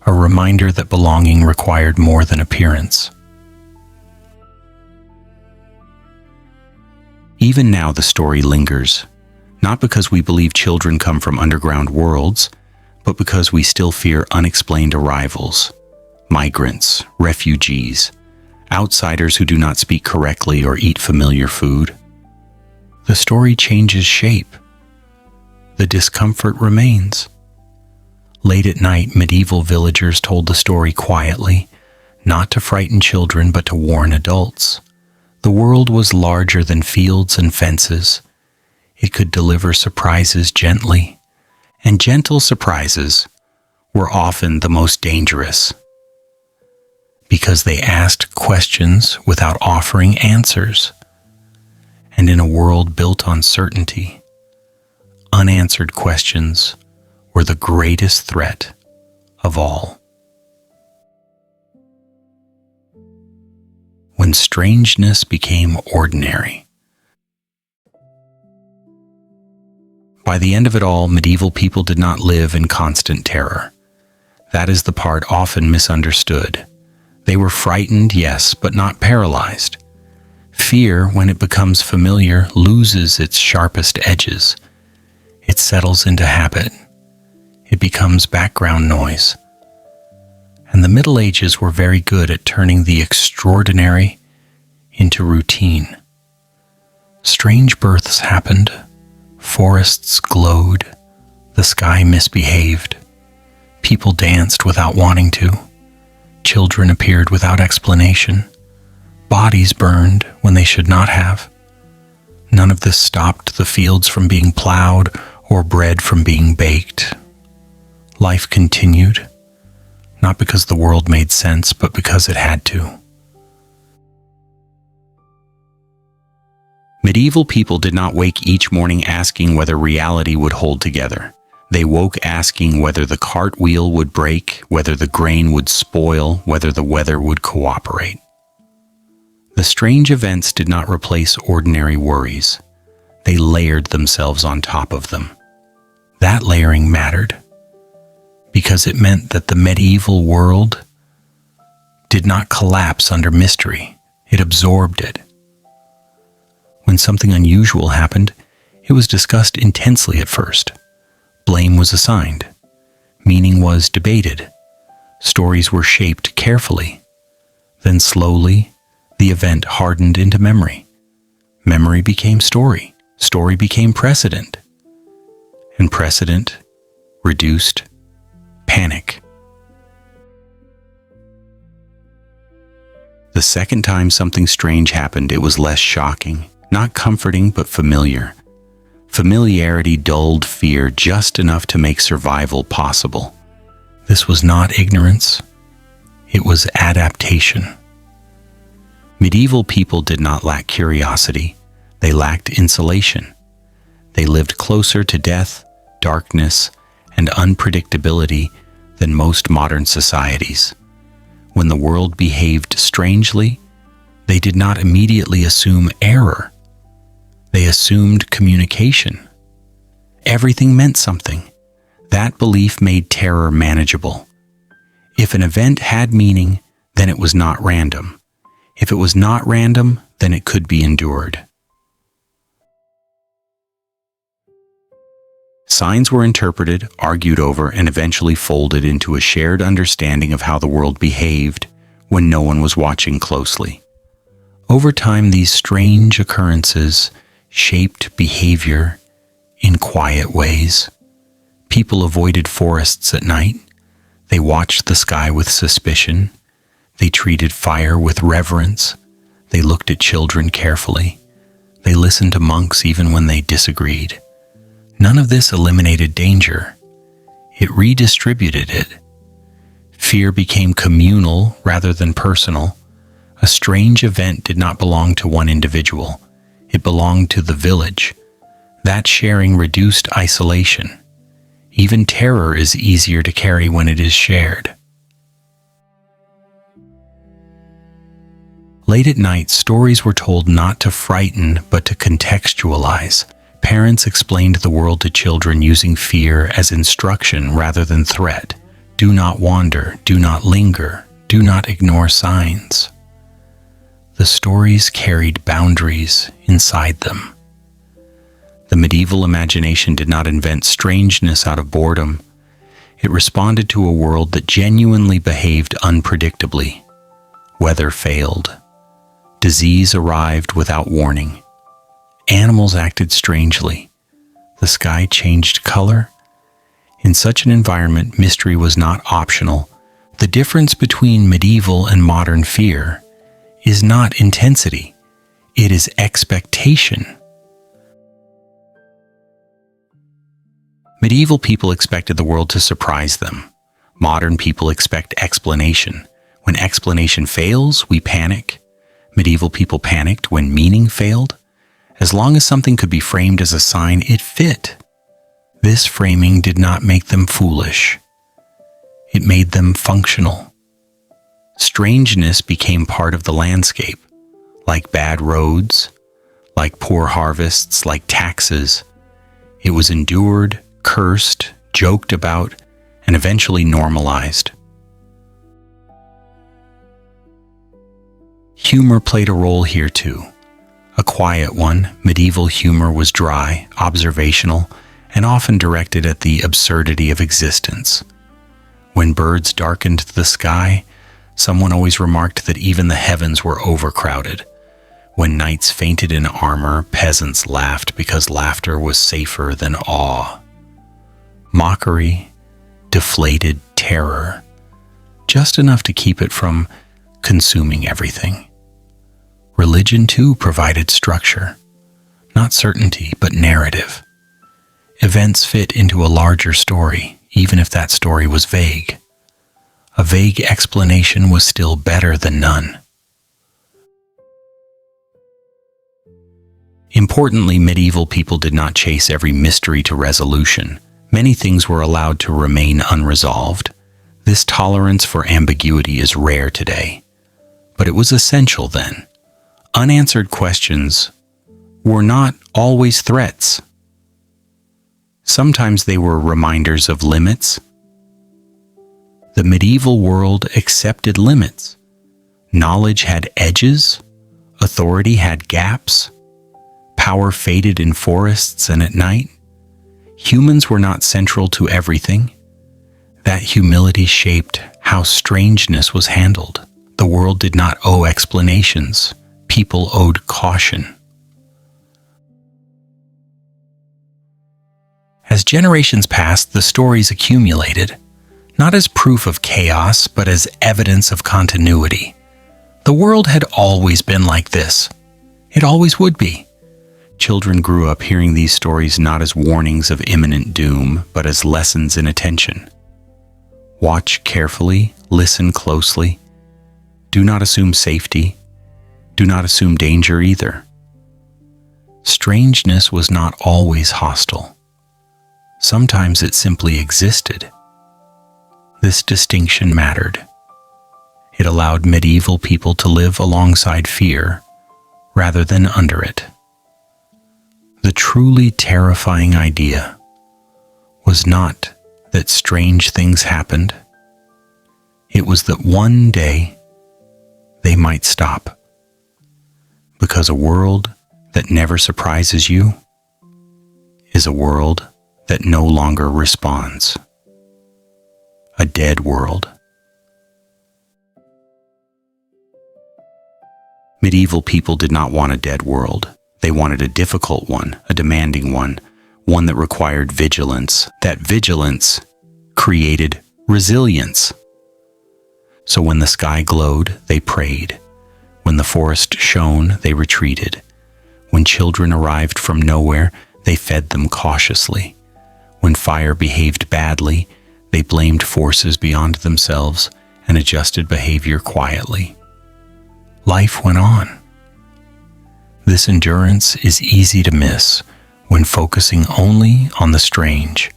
a reminder that belonging required more than appearance. Even now the story lingers, not because we believe children come from underground worlds, but because we still fear unexplained arrivals, migrants, refugees, outsiders who do not speak correctly or eat familiar food. The story changes shape. The discomfort remains. Late at night, medieval villagers told the story quietly, not to frighten children but to warn adults. The world was larger than fields and fences. It could deliver surprises gently, and gentle surprises were often the most dangerous, because they asked questions without offering answers. And in a world built on certainty, unanswered questions were the greatest threat of all. When strangeness became ordinary. By the end of it all, medieval people did not live in constant terror. That is the part often misunderstood. They were frightened, yes, but not paralyzed. Fear, when it becomes familiar, loses its sharpest edges. It settles into habit. It becomes background noise. And the Middle Ages were very good at turning the extraordinary into routine. Strange births happened. Forests glowed. The sky misbehaved. People danced without wanting to. Children appeared without explanation. Bodies burned when they should not have. None of this stopped the fields from being plowed or bread from being baked. Life continued, not because the world made sense, but because it had to. Medieval people did not wake each morning asking whether reality would hold together. They woke asking whether the cartwheel would break, whether the grain would spoil, whether the weather would cooperate. The strange events did not replace ordinary worries. They layered themselves on top of them. That layering mattered, because it meant that the medieval world did not collapse under mystery. It absorbed it. When something unusual happened, it was discussed intensely at first. Blame was assigned. Meaning was debated. Stories were shaped carefully. Then slowly, the event hardened into memory. Memory became story. Story became precedent. And precedent reduced panic. The second time something strange happened, it was less shocking, not comforting, but familiar. Familiarity dulled fear just enough to make survival possible. This was not ignorance. It was adaptation. Medieval people did not lack curiosity. They lacked insulation. They lived closer to death, darkness, and unpredictability than most modern societies. When the world behaved strangely, they did not immediately assume error. They assumed communication. Everything meant something. That belief made terror manageable. If an event had meaning, then it was not random. If it was not random, then it could be endured. Signs were interpreted, argued over, and eventually folded into a shared understanding of how the world behaved when no one was watching closely. Over time, these strange occurrences shaped behavior in quiet ways. People avoided forests at night. They watched the sky with suspicion. They treated fire with reverence. They looked at children carefully. They listened to monks even when they disagreed. None of this eliminated danger. It redistributed it. Fear became communal rather than personal. A strange event did not belong to one individual. It belonged to the village. That sharing reduced isolation. Even terror is easier to carry when it is shared. Late at night, stories were told not to frighten, but to contextualize. Parents explained the world to children using fear as instruction rather than threat. Do not wander, do not linger, do not ignore signs. The stories carried boundaries inside them. The medieval imagination did not invent strangeness out of boredom. It responded to a world that genuinely behaved unpredictably. Weather failed. Disease arrived without warning. Animals acted strangely. The sky changed color. In such an environment, mystery was not optional. The difference between medieval and modern fear is not intensity. It is expectation. Medieval people expected the world to surprise them. Modern people expect explanation. When explanation fails, we panic. Medieval people panicked when meaning failed. As long as something could be framed as a sign, it fit. This framing did not make them foolish. It made them functional. Strangeness became part of the landscape, like bad roads, like poor harvests, like taxes. It was endured, cursed, joked about, and eventually normalized. Humor played a role here too. A quiet one, medieval humor was dry, observational, and often directed at the absurdity of existence. When birds darkened the sky, someone always remarked that even the heavens were overcrowded. When knights fainted in armor, peasants laughed because laughter was safer than awe. Mockery, deflated terror, just enough to keep it from consuming everything. Religion, too, provided structure, not certainty, but narrative. Events fit into a larger story, even if that story was vague. A vague explanation was still better than none. Importantly, medieval people did not chase every mystery to resolution. Many things were allowed to remain unresolved. This tolerance for ambiguity is rare today, but it was essential then. Unanswered questions were not always threats. Sometimes they were reminders of limits. The medieval world accepted limits. Knowledge had edges. Authority had gaps. Power faded in forests and at night. Humans were not central to everything. That humility shaped how strangeness was handled. The world did not owe explanations. People owed caution. As generations passed, the stories accumulated, not as proof of chaos, but as evidence of continuity. The world had always been like this. It always would be. Children grew up hearing these stories not as warnings of imminent doom, but as lessons in attention. Watch carefully, listen closely. Do not assume safety. Do not assume danger either. Strangeness was not always hostile. Sometimes it simply existed. This distinction mattered. It allowed medieval people to live alongside fear rather than under it. The truly terrifying idea was not that strange things happened. It was that one day they might stop. Because a world that never surprises you is a world that no longer responds. A dead world. Medieval people did not want a dead world. They wanted a difficult one, a demanding one that required vigilance. That vigilance created resilience. So when the sky glowed, they prayed. When the forest shone, they retreated. When children arrived from nowhere, they fed them cautiously. When fire behaved badly, they blamed forces beyond themselves and adjusted behavior quietly. Life went on. This endurance is easy to miss when focusing only on the strange,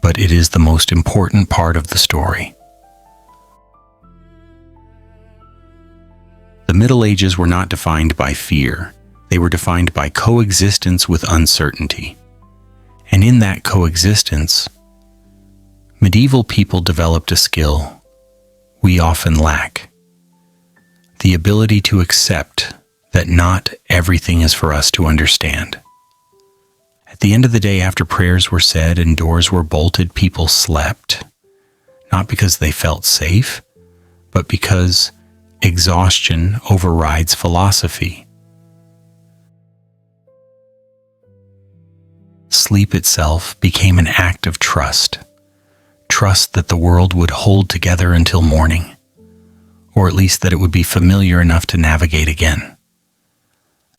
but it is the most important part of the story. The Middle Ages were not defined by fear. They were defined by coexistence with uncertainty. And in that coexistence, medieval people developed a skill we often lack: the ability to accept that not everything is for us to understand. At the end of the day, after prayers were said and doors were bolted, people slept, not because they felt safe, but because exhaustion overrides philosophy. Sleep itself became an act of trust. Trust that the world would hold together until morning, or at least that it would be familiar enough to navigate again.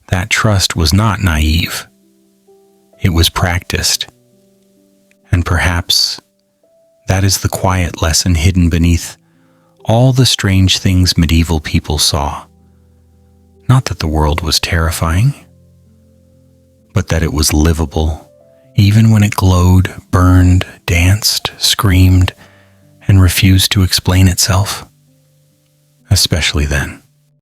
That trust was not naive. It was practiced. And perhaps that is the quiet lesson hidden beneath all the strange things medieval people saw. Not that the world was terrifying, but that it was livable, even when it glowed, burned, danced, screamed, and refused to explain itself. Especially then.